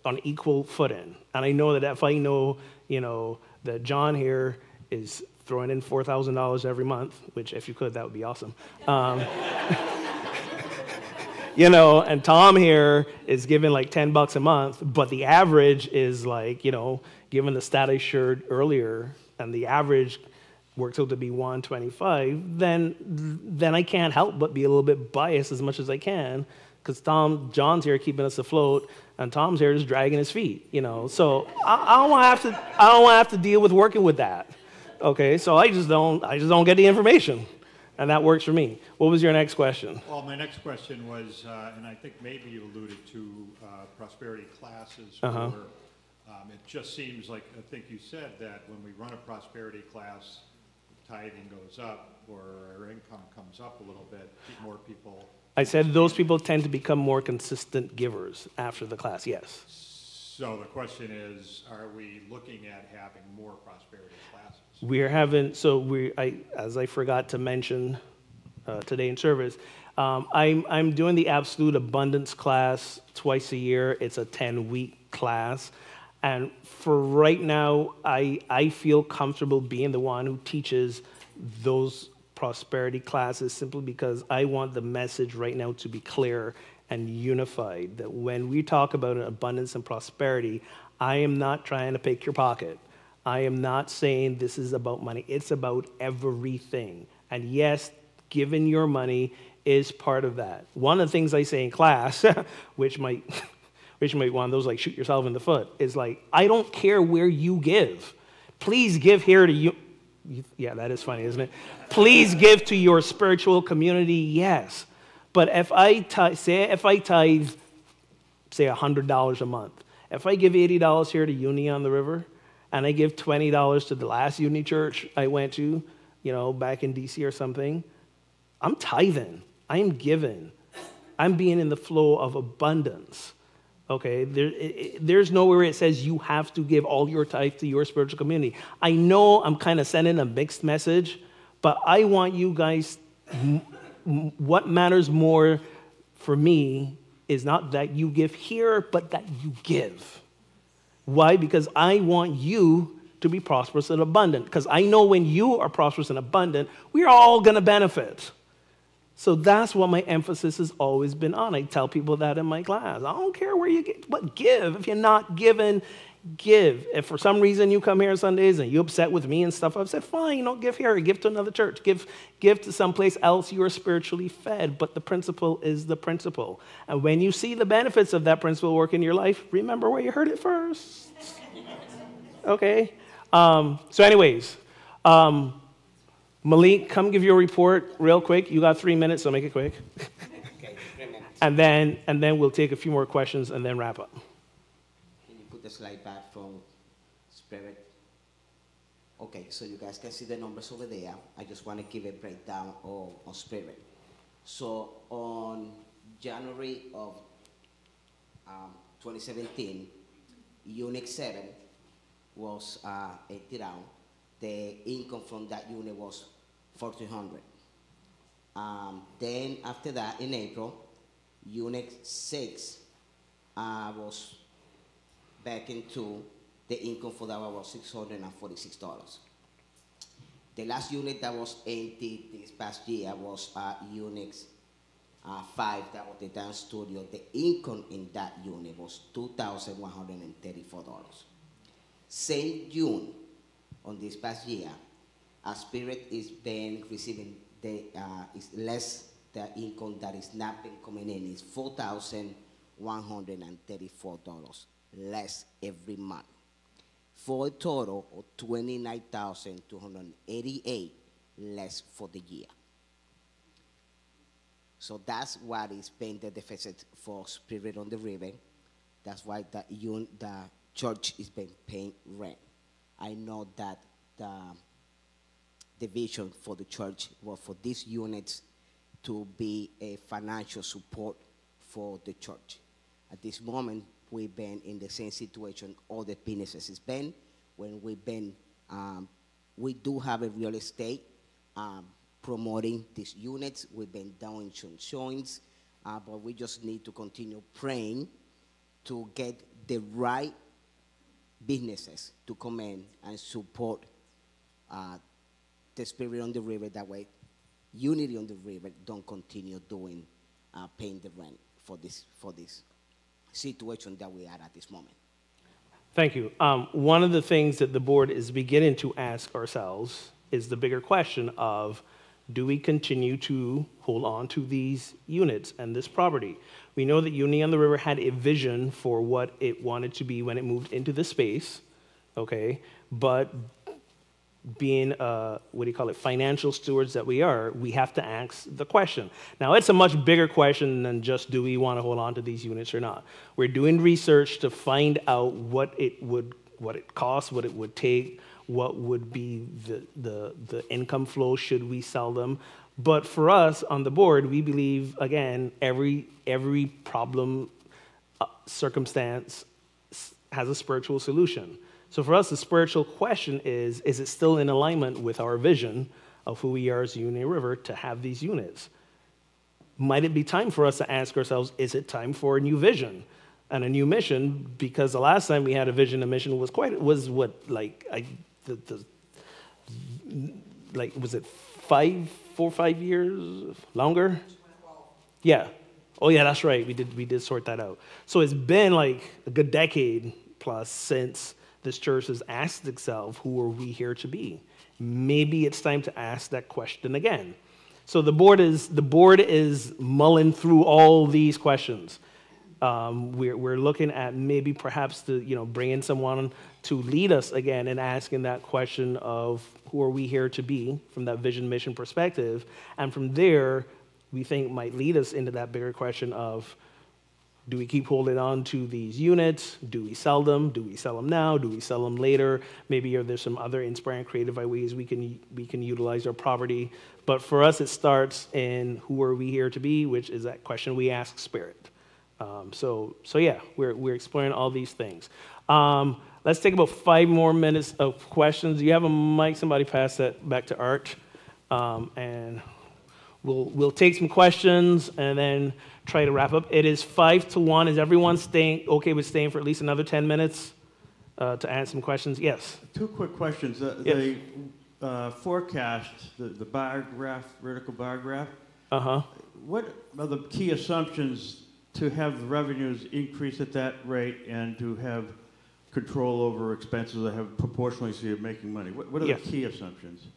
Speaker 1: on equal footing. And I know that if I know, that John here is throwing in $4,000 every month, which if you could, that would be awesome. And Tom here is giving like $10 a month, but the average is like, given the stat I shared earlier, and the average works out to be 125, then I can't help but be a little bit biased as much as I can, because John's here keeping us afloat, and Tom's here just dragging his feet, So I don't want to have to deal with working with that. Okay, so I just don't get the information. And that works for me. What was your next question?
Speaker 9: Well, my next question was, and I think maybe you alluded to prosperity classes. It just seems like, I think you said that when we run a prosperity class, tithing goes up or our income comes up a little bit, more people.
Speaker 1: I said those people tend to become more consistent givers after the class, yes.
Speaker 9: So the question is, are we looking at having more prosperity classes? As I forgot to mention today in service, I'm doing the Absolute Abundance class twice a year. It's a 10-week class. And for right now, I feel comfortable being the one who teaches those
Speaker 1: prosperity classes simply because I want the message right now to be clear and unified. That when we talk about abundance and prosperity, I am not trying to pick your pocket. I am not saying this is about money. It's about everything. And yes, giving your money is part of that. One of the things I say in class, which might one of those like shoot yourself in the foot, is like, I don't care where you give. Please give here to you. Yeah, that is funny, isn't it? Please give to your spiritual community, yes. But if I tithe, say $100 a month, if I give $80 here to Uni on the River, and I give $20 to the last Uni church I went to, back in DC or something, I'm tithing. I am giving. I'm being in the flow of abundance. Okay, there's nowhere it says you have to give all your tithe to your spiritual community. I know I'm kind of sending a mixed message, but I want you guys, what matters more for me is not that you give here, but that you give. Why? Because I want you to be prosperous and abundant. Because I know when you are prosperous and abundant, we're all going to benefit. So that's what my emphasis has always been on. I tell people that in my class. I don't care where you get, but give. If you're not giving, give. If for some reason you come here on Sundays and you're upset with me and stuff, I've said, fine, don't give here. Give to another church. Give to someplace else you are spiritually fed. But the principle is the principle. And when you see the benefits of that principle work in your life, remember where you heard it first. Okay? So anyways, Malik, come give your report real quick. You got 3 minutes, so make it quick.
Speaker 5: Okay, 3 minutes.
Speaker 1: And then we'll take a few more questions and then wrap up.
Speaker 5: Can you put the slide back from Spirit? Okay, so you guys can see the numbers over there. I just want to give a breakdown of Spirit. So on January of 2017, Unit 7 was 80 down. The income from that unit was $1,400. Then after that, in April, Unit 6 was back into the income for that one was $646. The last unit that was empty this past year was Unit 5, that was the dance studio. The income in that unit was $2,134. Same June, on this past year, Spirit is been receiving is less the income that is not been coming in. It's $4,134 less every month, for a total of $29,288 less for the year. So that's what is paying the deficit for Spirit on the River. That's why the church is been paying rent. I know that the vision for the church was for these units to be a financial support for the church. At this moment, we've been in the same situation all the businesses has been. When we've been, we do have a real estate promoting these units. We've been doing some showings, but we just need to continue praying to get the right businesses to come in and support the Spirit on the River. That way, Unity on the River don't continue doing paying the rent for this situation that we are at this moment.
Speaker 1: Thank you. One of the things that the board is beginning to ask ourselves is the bigger question of, do we continue to hold on to these units and this property? We know that Unity on the River had a vision for what it wanted to be when it moved into the space, okay? But being, financial stewards that we are, we have to ask the question. Now, it's a much bigger question than just, do we want to hold on to these units or not? We're doing research to find out what it costs, what it would take, what would be the income flow should we sell them. But for us on the board, we believe, again, every problem, circumstance has a spiritual solution. So for us, the spiritual question is it still in alignment with our vision of who we are as Unity River to have these units? Might it be time for us to ask ourselves, is it time for a new vision and a new mission? Because the last time we had a vision and mission was like, was it 4 or 5 years longer? Yeah. Oh yeah, that's right. We did sort that out. So it's been like a good decade plus since this church has asked itself, who are we here to be? Maybe it's time to ask that question again. So the board is mulling through all these questions. We're looking at maybe perhaps to bring in someone to lead us again and asking that question of who are we here to be from that vision mission perspective, and from there we think might lead us into that bigger question of, do we keep holding on to these units? Do we sell them? Do we sell them now? Do we sell them later? Maybe are there some other inspiring creative ways we can utilize our property? But for us, it starts in who are we here to be, which is that question we ask Spirit. So yeah, we're exploring all these things. Let's take about 5 more minutes of questions. Do you have a mic? Somebody pass that back to Art, and we'll take some questions and then try to wrap up. It is 5 to 1. Is everyone okay with staying for at least another 10 minutes to answer some questions? Yes.
Speaker 10: 2 quick questions.
Speaker 1: Yes.
Speaker 10: The forecast, the bar graph, vertical bar graph. What are the key assumptions to have the revenues increase at that rate and to have control over expenses that have proportionally so you're making money? What are the key assumptions?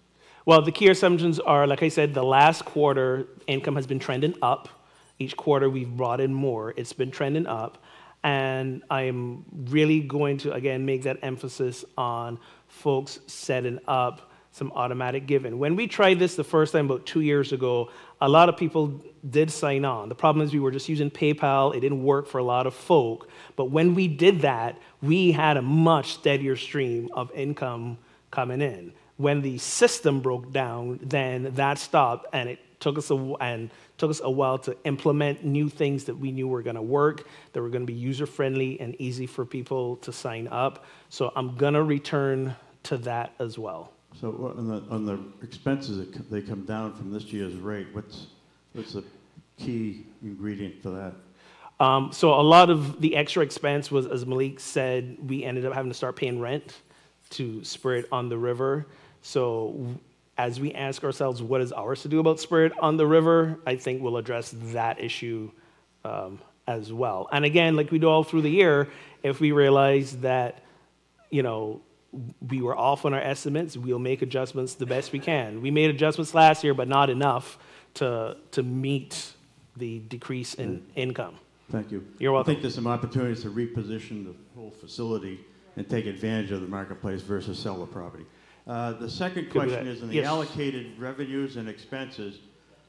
Speaker 1: Well, the key assumptions are, like I said, the last quarter income has been trending up. Each quarter we've brought in more. It's been trending up. And I'm really going to, again, make that emphasis on folks setting up some automatic giving. When we tried this the first time about 2 years ago, a lot of people did sign on. The problem is we were just using PayPal. It didn't work for a lot of folk. But when we did that, we had a much steadier stream of income coming in. When the system broke down, then that stopped, and it took us a while to implement new things that we knew were going to work, that were going to be user-friendly and easy for people to sign up. So I'm going to return to that as well.
Speaker 10: So on the expenses, they come down from this year's rate. What's the key ingredient for that?
Speaker 1: So a lot of the extra expense was, as Malik said, we ended up having to start paying rent to Spirit on the River. So as we ask ourselves, what is ours to do about Spirit on the River, I think we'll address that issue as well. And again, like we do all through the year, if we realize that, we were off on our estimates, we'll make adjustments the best we can. We made adjustments last year, but not enough to meet the decrease in income.
Speaker 10: Thank you.
Speaker 1: You're welcome.
Speaker 10: I think there's some opportunities to reposition the whole facility and take advantage of the marketplace versus sell the property. The second question is in the allocated revenues and expenses.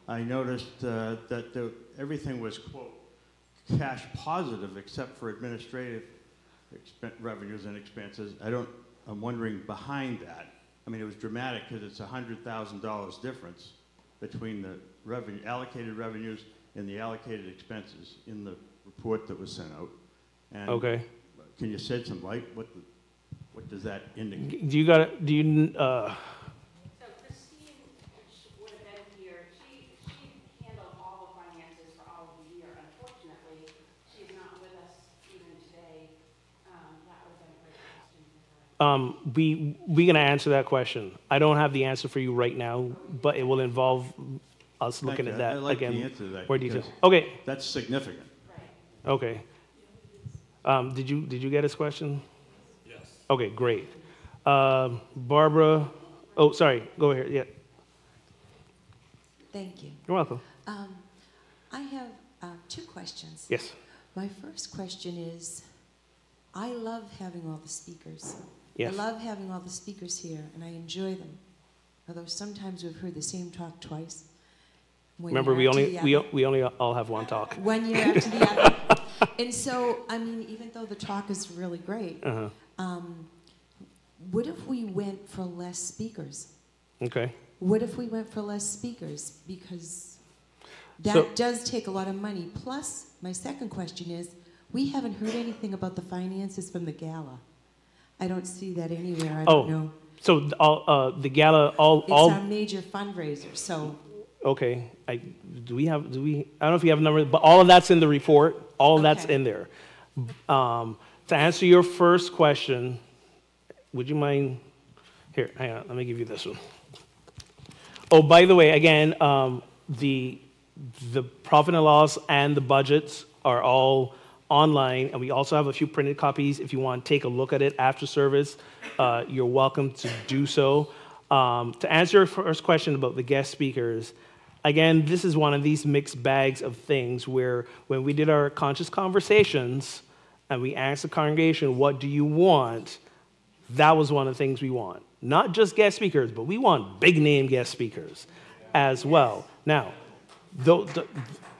Speaker 10: I noticed that everything was, quote, cash positive except for administrative revenues and expenses. I'm wondering behind that. I mean, it was dramatic because it's $100,000 difference between the allocated revenues and the allocated expenses in the report that was sent out. And
Speaker 1: okay.
Speaker 10: Can you shed some light? What does that indicate?
Speaker 3: So Christine would have been here. She handled all the finances for all of the year. Unfortunately, she's not with us even today. That would have been a great question for her.
Speaker 1: We're going to answer that question. I don't have the answer for you right now, but it will involve us looking at that again.
Speaker 10: The answer to that
Speaker 1: more detail. Okay.
Speaker 10: That's significant.
Speaker 3: Right.
Speaker 1: Okay. Did you get his question?
Speaker 6: Yes.
Speaker 1: Okay, great. Barbara, oh, sorry, go ahead, yeah.
Speaker 11: Thank you.
Speaker 1: You're welcome.
Speaker 11: I have 2 questions.
Speaker 1: Yes.
Speaker 11: My first question is, I love having all the speakers.
Speaker 1: Yes.
Speaker 11: I love having all the speakers here, and I enjoy them. Although sometimes we've heard the same talk twice.
Speaker 1: Remember, we only all have one talk.
Speaker 11: One year after the other. And so, I mean, even though the talk is really great, what if we went for less speakers?
Speaker 1: Okay.
Speaker 11: What if we went for less speakers? Because that does take a lot of money. Plus, my second question is, we haven't heard anything about the finances from the gala. I don't see that anywhere. I don't know.
Speaker 1: So the gala,
Speaker 11: it's our major fundraiser. So.
Speaker 1: Okay. I don't know if you have numbers, but all of that's in the report. All of that's in there. To answer your first question, would you mind? Here, hang on. Let me give you this one. Oh, by the way, again, the profit and loss and the budgets are all online, and we also have a few printed copies. If you want to take a look at it after service, you're welcome to do so. To answer your first question about the guest speakers, again, this is one of these mixed bags of things where when we did our conscious conversations and we asked the congregation, what do you want? That was one of the things we want. Not just guest speakers, but we want big name guest speakers as well. Now,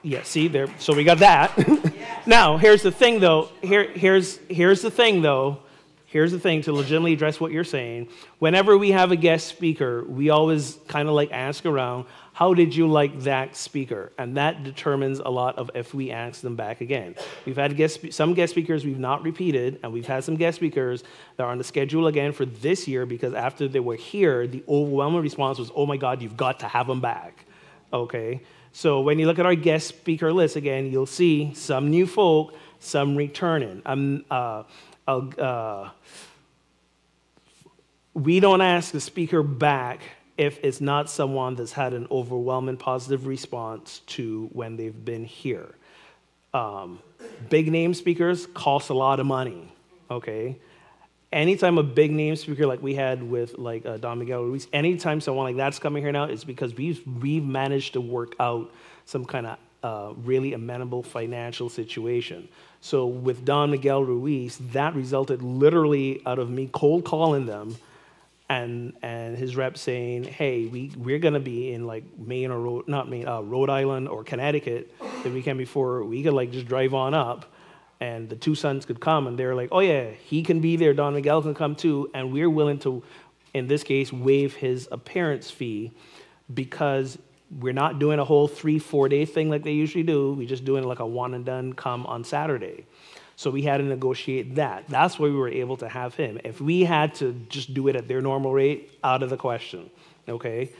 Speaker 1: yeah, see there. So we got that. Now, here's the thing, though. Here's the thing, though. Here's the thing to legitimately address what you're saying. Whenever we have a guest speaker, we always kind of like ask around, how did you like that speaker? And that determines a lot of if we ask them back again. We've had some guest speakers we've not repeated, and we've had some guest speakers that are on the schedule again for this year because after they were here, the overwhelming response was, oh my God, you've got to have them back. Okay? So when you look at our guest speaker list again, you'll see some new folk, some returning. We don't ask the speaker back if it's not someone that's had an overwhelming positive response to when they've been here. Big name speakers cost a lot of money, okay? Anytime a big name speaker like we had with like Don Miguel Ruiz, anytime someone like that's coming here now, it's because we've managed to work out some kind of really amenable financial situation. So with Don Miguel Ruiz, that resulted literally out of me cold calling them and his rep saying, hey, we're going to be in like Maine or Rhode Island or Connecticut the weekend before. We could like just drive on up and the two sons could come. And they're like, oh yeah, he can be there. Don Miguel can come too. And we're willing to, in this case, waive his appearance fee because we're not doing a whole 3-4 day thing like they usually do. We're just doing like a one and done come on Saturday. So we had to negotiate that. That's why we were able to have him. If we had to just do it at their normal rate, out of the question, okay?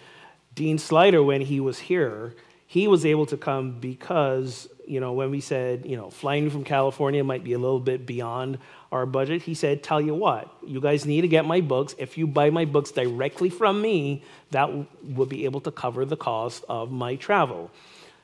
Speaker 1: Dean Slider, when he was here, he was able to come because, when we said, flying from California might be a little bit beyond our budget, he said, tell you what, you guys need to get my books. If you buy my books directly from me, that would be able to cover the cost of my travel.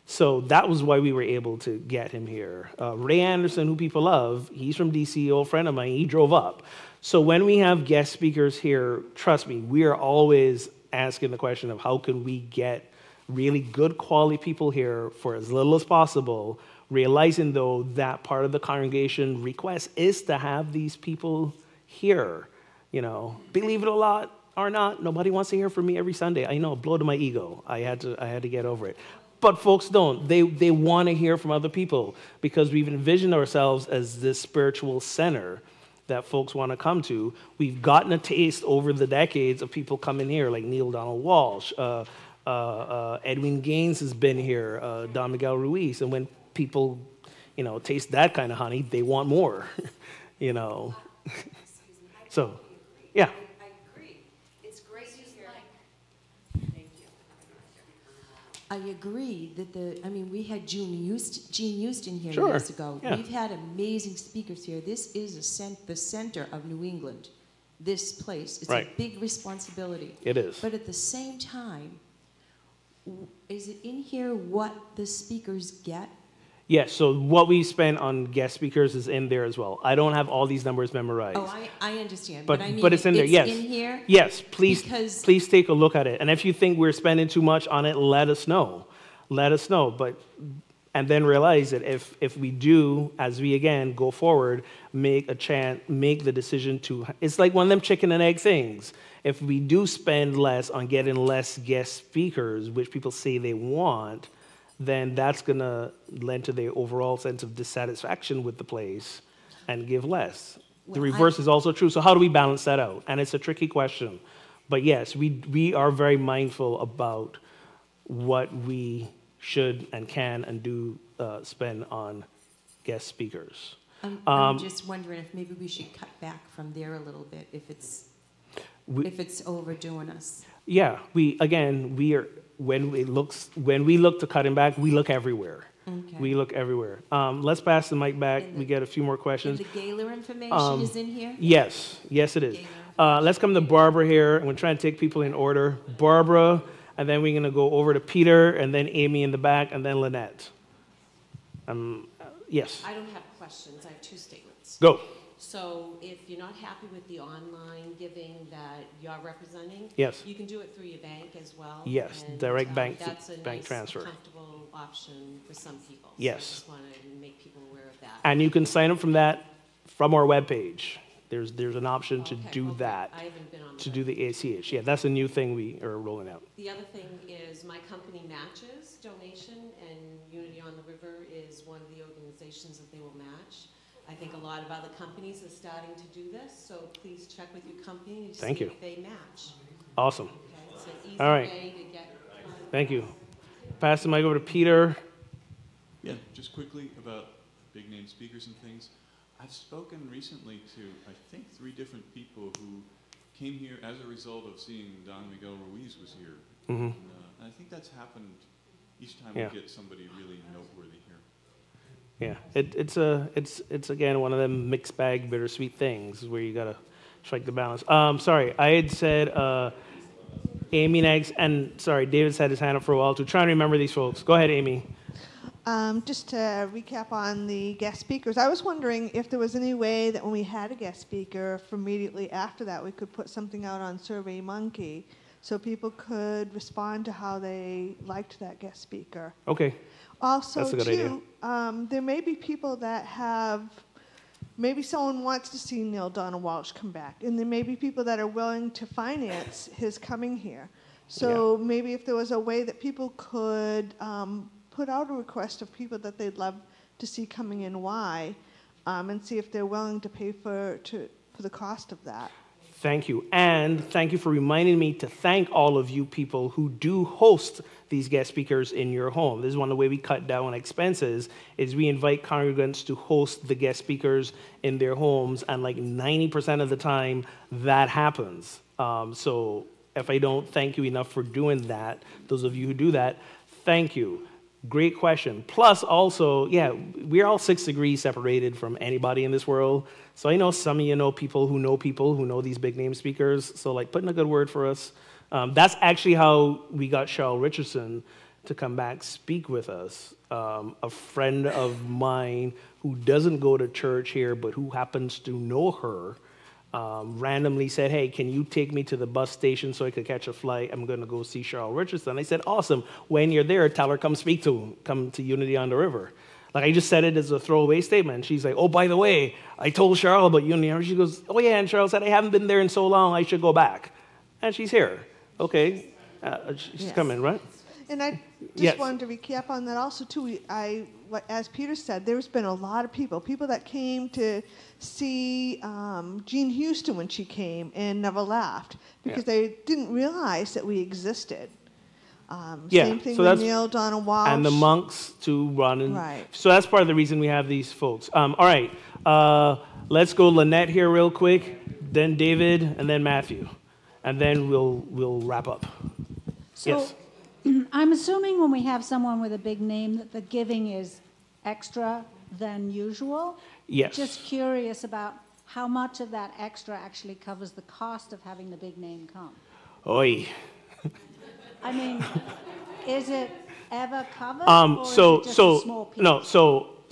Speaker 1: So that was why we were able to get him here. Ray Anderson, who people love, he's from DC, old friend of mine, he drove up. So when we have guest speakers here, trust me, we are always asking the question of how can we get really good quality people here for as little as possible, realizing though that part of the congregation request is to have these people here. Believe it or not, nobody wants to hear from me every Sunday. I know, blow to my ego. I had to get over it. But folks don't. They want to hear from other people because we've envisioned ourselves as this spiritual center that folks want to come to. We've gotten a taste over the decades of people coming here, like Neil Donald Walsh, Edwin Gaines has been here, Don Miguel Ruiz, and when people, taste that kind of honey, they want more, So, yeah.
Speaker 11: I agree that we had Gene Houston here
Speaker 1: Sure.
Speaker 11: years ago.
Speaker 1: Yeah.
Speaker 11: We've had amazing speakers here. This is the center of New England, this place. It's
Speaker 1: Right.
Speaker 11: a big responsibility.
Speaker 1: It is.
Speaker 11: But at the same time, is it in here what the speakers get?
Speaker 1: Yes, so what we spent on guest speakers is in there as well. I don't have all these numbers memorized.
Speaker 11: Oh, I understand.
Speaker 1: But
Speaker 11: I mean,
Speaker 1: it's in there, yes.
Speaker 11: It's in here?
Speaker 1: Yes, please
Speaker 11: Because
Speaker 1: take a look at it. And if you think we're spending too much on it, let us know. Let us know. And then realize that if we do, as we again go forward, make the decision to, it's like one of them chicken and egg things. If we do spend less on getting less guest speakers, which people say they want, then that's going to lend to their overall sense of dissatisfaction with the place and give less. The reverse is also true. So how do we balance that out? And it's a tricky question. But yes, we are very mindful about what we should and can and do spend on guest speakers.
Speaker 11: I'm just wondering if maybe we should cut back from there a little bit if it's overdoing us.
Speaker 1: Yeah, when we look to cutting back, we look everywhere.
Speaker 11: Okay.
Speaker 1: We look everywhere. Let's pass the mic back. We get a few more questions.
Speaker 11: And the Gaylor information is in here?
Speaker 1: Yes, it is. Let's come to Barbara here, and we're trying to take people in order. Barbara, and then we're going to go over to Peter, and then Amy in the back, and then Lynette. Yes.
Speaker 12: I don't have questions. I have two statements.
Speaker 1: Go.
Speaker 12: So if you're not happy with the online giving that you're representing,
Speaker 1: Yes.
Speaker 12: you can do it through your bank as well.
Speaker 1: Yes,
Speaker 12: and,
Speaker 1: direct bank
Speaker 12: that's a
Speaker 1: bank
Speaker 12: nice,
Speaker 1: transfer.
Speaker 12: comfortable option for some people.
Speaker 1: Yes.
Speaker 12: So I just want to make people aware of that.
Speaker 1: And you can sign up from that from our webpage. There's an option to do that.
Speaker 12: I haven't been on
Speaker 1: To do the ACH. Yeah, that's a new thing we are rolling out.
Speaker 12: The other thing is my company matches donation, and Unity on the River is one of the organizations that they will match. I think a lot of other companies are starting to do this, so please check with your company to see if they match.
Speaker 1: Awesome.
Speaker 12: Okay? It's an easy
Speaker 1: All right.
Speaker 12: way to get.
Speaker 1: Thank you. Pass the mic over to Peter.
Speaker 13: Yeah, just quickly about big name speakers and things. I've spoken recently to, I think, 3 different people who came here as a result of seeing Don Miguel Ruiz was here. And I think that's happened each time we get somebody really noteworthy here.
Speaker 1: Yeah, it's again one of them mixed bag bittersweet things where you gotta strike the balance. Sorry, I had said Amy next, and sorry, David's had his hand up for a while too. Trying to remember these folks. Go ahead, Amy.
Speaker 14: Just to recap on the guest speakers, I was wondering if there was any way that when we had a guest speaker, for immediately after that, we could put something out on SurveyMonkey so people could respond to how they liked that guest speaker.
Speaker 1: Okay.
Speaker 14: Also,
Speaker 1: that's a good idea.
Speaker 14: There may be people that have, maybe someone wants to see Neil Donald Walsh come back, and there may be people that are willing to finance his coming here. So maybe if there was a way that people could put out a request of people that they'd love to see coming in, why, and see if they're willing to pay for the cost of that.
Speaker 1: Thank you. And thank you for reminding me to thank all of you people who do host these guest speakers in your home. This is one of the ways we cut down on expenses, is we invite congregants to host the guest speakers in their homes, and like 90% of the time that happens. So if I don't thank you enough for doing that, those of you who do that, thank you. Great question. Plus, also, we're all 6 degrees separated from anybody in this world. So I know some of you know people who know these big name speakers. So, like, put in a good word for us. That's actually how we got Cheryl Richardson to come back speak with us. A friend of mine who doesn't go to church here, but who happens to know her, randomly said, hey, can you take me to the bus station so I could catch a flight? I'm going to go see Cheryl Richardson. I said, awesome. When you're there, tell her come to Unity on the River. Like, I just said it as a throwaway statement. She's like, oh, by the way, I told Cheryl about Unity. She goes, oh, yeah, and Cheryl said, I haven't been there in so long, I should go back. And she's here. Okay. She's coming, right?
Speaker 14: And I just wanted to recap on that also, too. As Peter said, there's been a lot of people that came to see Jean Houston when she came and never left because they didn't realize that we existed. Same thing with Neil Donald Walsh.
Speaker 1: And the monks to run. And
Speaker 14: right.
Speaker 1: So that's part of the reason we have these folks. All right. Let's go Lynette here real quick, then David, and then Matthew. And then we'll wrap up.
Speaker 15: So,
Speaker 1: yes.
Speaker 15: I'm assuming when we have someone with a big name that the giving is extra than usual.
Speaker 1: Yes.
Speaker 15: Just curious about how much of that extra actually covers the cost of having the big name come.
Speaker 1: Oi.
Speaker 15: I mean, is it ever covered? Or is it just a small piece?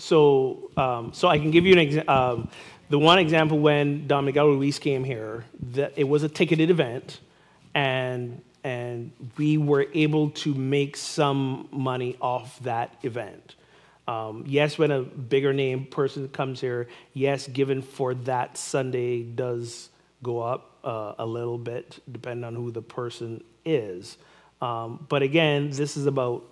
Speaker 1: So I can give you an example. The one example when Don Miguel Ruiz came here, that it was a ticketed event, and we were able to make some money off that event. Yes, when a bigger name person comes here, yes, given for that Sunday does go up a little bit, depending on who the person is. But again, this is about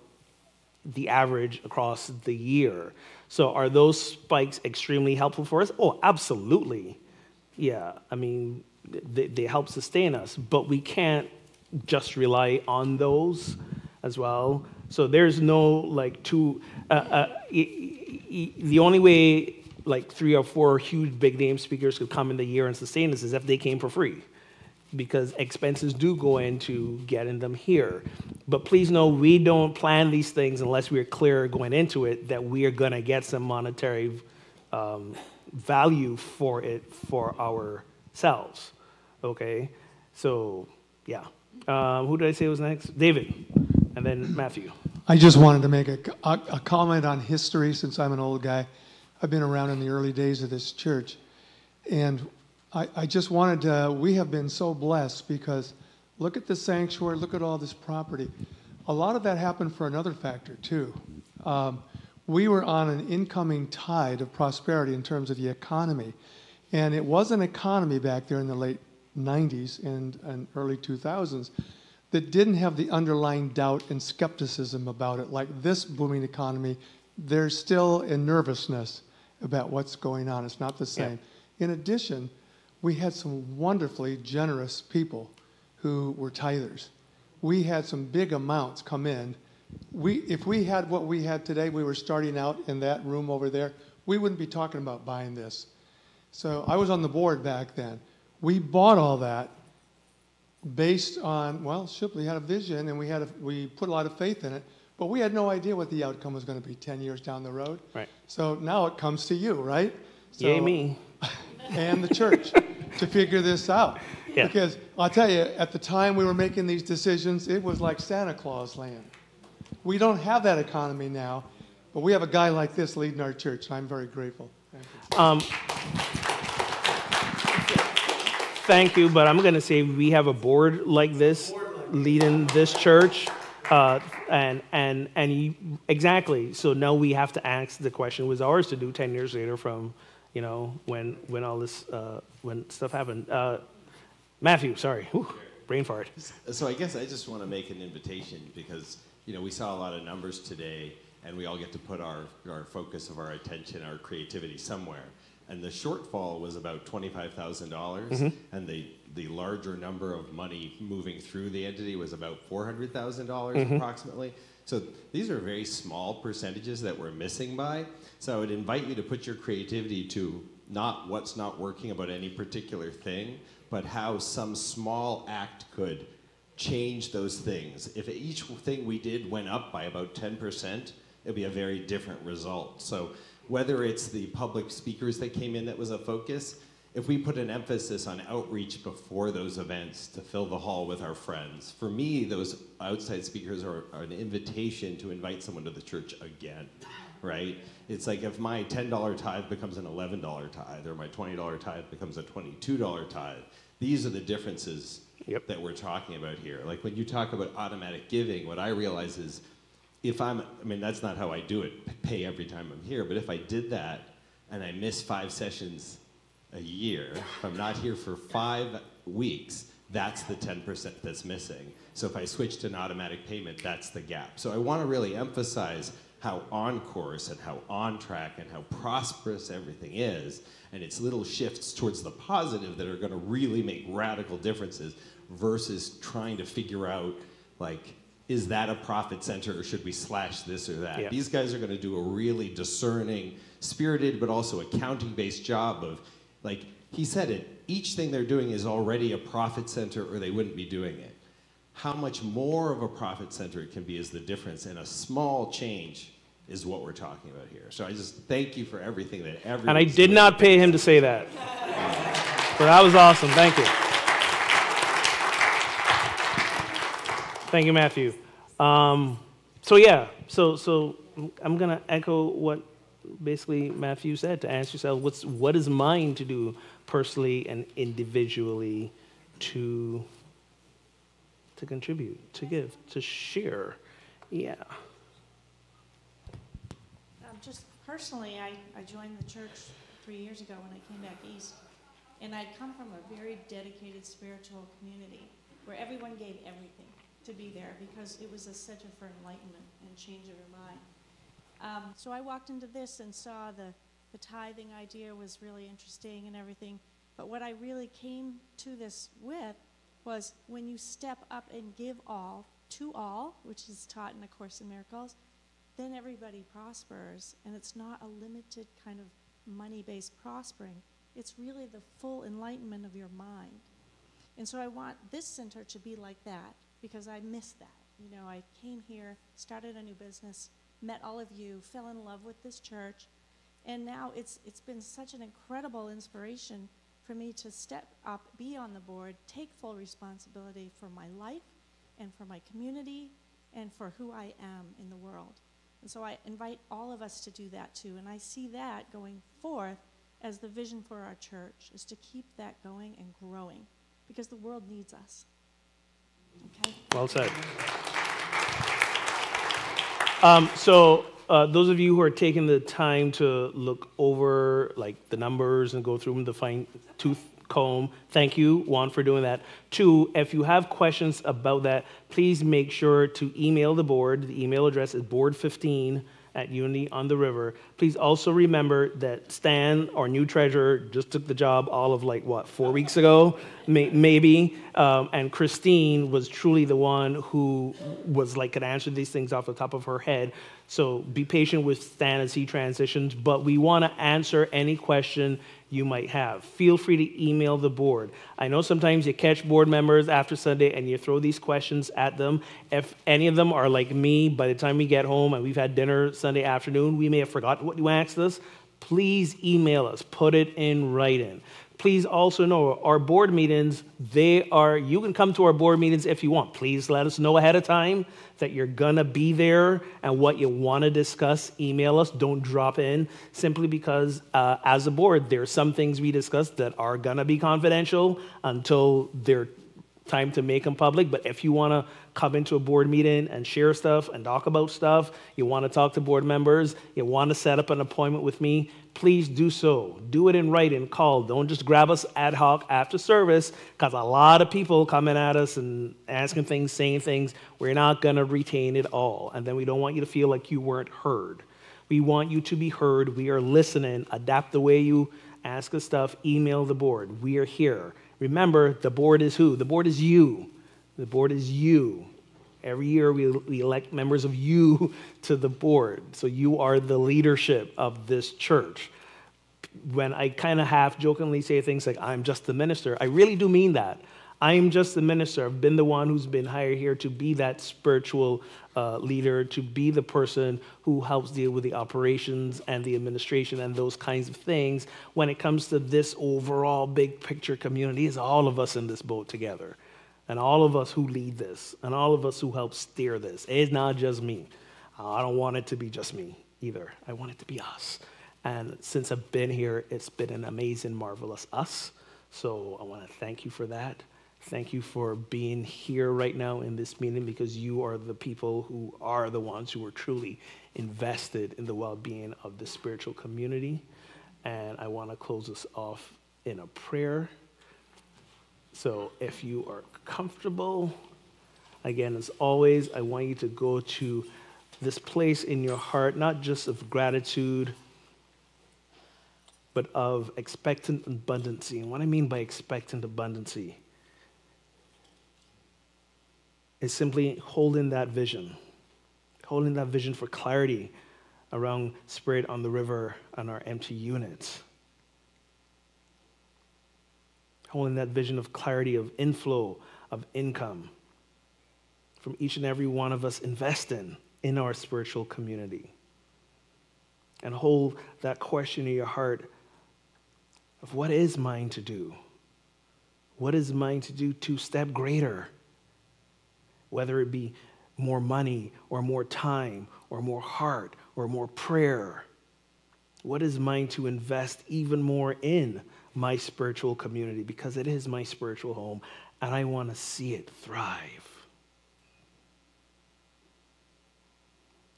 Speaker 1: the average across the year. So are those spikes extremely helpful for us? Oh, absolutely. Yeah, I mean, they help sustain us, but we can't just rely on those as well. So there's no like the only way like 3 or 4 huge big name speakers could come in the year and sustain us is if they came for free, because expenses do go into getting them here. But please know, we don't plan these things unless we're clear going into it that we are going to get some monetary value for it for ourselves. Okay? So, yeah. Who did I say was next? David, and then Matthew.
Speaker 16: I just wanted to make a comment on history since I'm an old guy. I've been around in the early days of this church. And I just wanted to, we have been so blessed because look at the sanctuary, look at all this property. A lot of that happened for another factor too. We were on an incoming tide of prosperity in terms of the economy. And it was an economy back there in the late 90s and early 2000s that didn't have the underlying doubt and skepticism about it. Like this booming economy, there's still a nervousness about what's going on. It's not the same. Yeah. In addition, we had some wonderfully generous people who were tithers. We had some big amounts come in. If we had what we had today, we were starting out in that room over there, we wouldn't be talking about buying this. So I was on the board back then. We bought all that based on, well, Shipley had a vision and we put a lot of faith in it, but we had no idea what the outcome was going to be 10 years down the road.
Speaker 1: Right.
Speaker 16: So now it comes to you, right? So,
Speaker 1: yay me.
Speaker 16: And the church to figure this out. Yeah. Because I'll tell you, at the time we were making these decisions, it was like Santa Claus land. We don't have that economy now, but we have a guy like this leading our church, and I'm very grateful. Thank you.
Speaker 1: Thank you, but I'm going to say we have a board like this leading this church, exactly. So now we have to ask the question: was ours to do 10 years later from, you know, when all this when stuff happened? Matthew, sorry, whew, brain fart.
Speaker 17: So I guess I just want to make an invitation because we saw a lot of numbers today, and we all get to put our focus of our attention, our creativity somewhere. And the shortfall was about $25,000, and the larger number of money moving through the entity was about $400,000 approximately. So these are very small percentages that we're missing by. So I would invite you to put your creativity to not what's not working about any particular thing, but how some small act could change those things. If each thing we did went up by about 10%, it'd be a very different result. So whether it's the public speakers that came in that was a focus, if we put an emphasis on outreach before those events to fill the hall with our friends, for me, those outside speakers are an invitation to invite someone to the church again, right? It's like if my $10 tithe becomes an $11 tithe, or my $20 tithe becomes a $22 tithe, these are the differences that we're talking about here. Like when you talk about automatic giving, what I realize is that's not how I do it, pay every time I'm here, but if I did that and I miss 5 sessions a year, if I'm not here for 5 weeks, that's the 10% that's missing. So if I switch to an automatic payment, that's the gap. So I want to really emphasize how on course and how on track and how prosperous everything is, and it's little shifts towards the positive that are going to really make radical differences versus trying to figure out, like, is that a profit center or should we slash this or that? Yeah. These guys are going to do a really discerning, spirited, but also accounting-based job of, like, he said it, each thing they're doing is already a profit center or they wouldn't be doing it. How much more of a profit center it can be is the difference, and a small change is what we're talking about here. So I just thank you for everything that everyone.
Speaker 1: And I did not pay him to say that. So that was awesome. Thank you. Thank you, Matthew. So I'm gonna echo what basically Matthew said, to ask yourself, what is mine to do personally and individually to contribute, to give, to share. Yeah.
Speaker 18: Just personally, I joined the church 3 years ago when I came back east, and I'd come from a very dedicated spiritual community where everyone gave everything to be there because it was a center for enlightenment and change of your mind. So I walked into this and saw the tithing idea was really interesting and everything, but what I really came to this with was when you step up and give all to all, which is taught in A Course in Miracles, then everybody prospers, and it's not a limited kind of money-based prospering. It's really the full enlightenment of your mind. And so I want this center to be like that, because I missed that. You know, I came here, started a new business, met all of you, fell in love with this church, and now it's been such an incredible inspiration for me to step up, be on the board, take full responsibility for my life and for my community and for who I am in the world. And so I invite all of us to do that too. And I see that going forth as the vision for our church, is to keep that going and growing, because the world needs us. Okay?
Speaker 1: Well said. Those of you who are taking the time to look over like the numbers and go through them, the fine-tooth comb, thank you, one, for doing that. Two, if you have questions about that, please make sure to email the board. The email address is board15@UnityOnTheRiver. Please also remember that Stan, our new treasurer, just took the job all of 4 weeks ago, maybe. And Christine was truly the one who could answer these things off the top of her head. So be patient with Stan as he transitions, but we want to answer any question you might have. Feel free to email the board. I know sometimes you catch board members after Sunday and you throw these questions at them. If any of them are like me, by the time we get home and we've had dinner Sunday afternoon, we may have forgotten what you asked us. Please email us. Put it in writing. Please also know our board meetings, you can come to our board meetings if you want. Please let us know ahead of time that you're gonna be there and what you wanna discuss. Email us, don't drop in, simply because as a board, there are some things we discuss that are gonna be confidential until they're time to make them public. But if you wanna come into a board meeting and share stuff and talk about stuff, you wanna talk to board members, you wanna set up an appointment with me, please do so. Do it in writing, call. Don't just grab us ad hoc after service, because a lot of people coming at us and asking things, saying things, we're not gonna retain it all. And then we don't want you to feel like you weren't heard. We want you to be heard. We are listening. Adapt the way you ask us stuff. Email the board. We are here. Remember, the board is who? The board is you. The board is you. Every year we elect members of you to the board. So you are the leadership of this church. When I kind of half jokingly say things like, I'm just the minister, I really do mean that. I am just the minister. I've been the one who's been hired here to be that spiritual leader, to be the person who helps deal with the operations and the administration and those kinds of things. When it comes to this overall big picture community, it's all of us in this boat together. And all of us who lead this, and all of us who help steer this. It's not just me. I don't want it to be just me either. I want it to be us. And since I've been here, it's been an amazing, marvelous us. So I want to thank you for that. Thank you for being here right now in this meeting, because you are the people who are the ones who are truly invested in the well-being of the spiritual community. And I want to close us off in a prayer. So if you are comfortable, again, as always, I want you to go to this place in your heart, not just of gratitude, but of expectant abundancy. And what I mean by expectant abundancy is simply holding that vision for clarity around Spirit on the River and our empty units. Holding that vision of clarity, of inflow, of income from each and every one of us investing in our spiritual community. And hold that question in your heart of what is mine to do? What is mine to do to step greater? Whether it be more money or more time or more heart or more prayer. What is mine to invest even more in my spiritual community? Because it is my spiritual home and I want to see it thrive.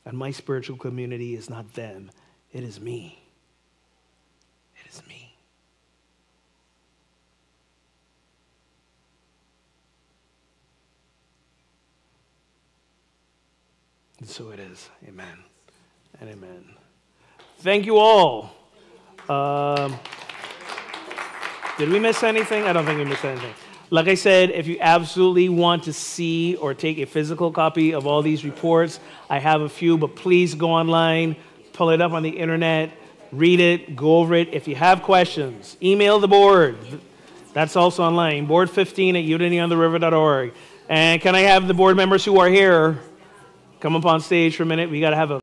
Speaker 1: And my spiritual community is not them, it is me. It is me. And so it is. Amen and amen. Thank you all. Did we miss anything? I don't think we missed anything. Like I said, if you absolutely want to see or take a physical copy of all these reports, I have a few, but please go online, pull it up on the internet, read it, go over it. If you have questions, email the board. That's also online, board15@unityontheriver.org. And can I have the board members who are here come up on stage for a minute? We got to have a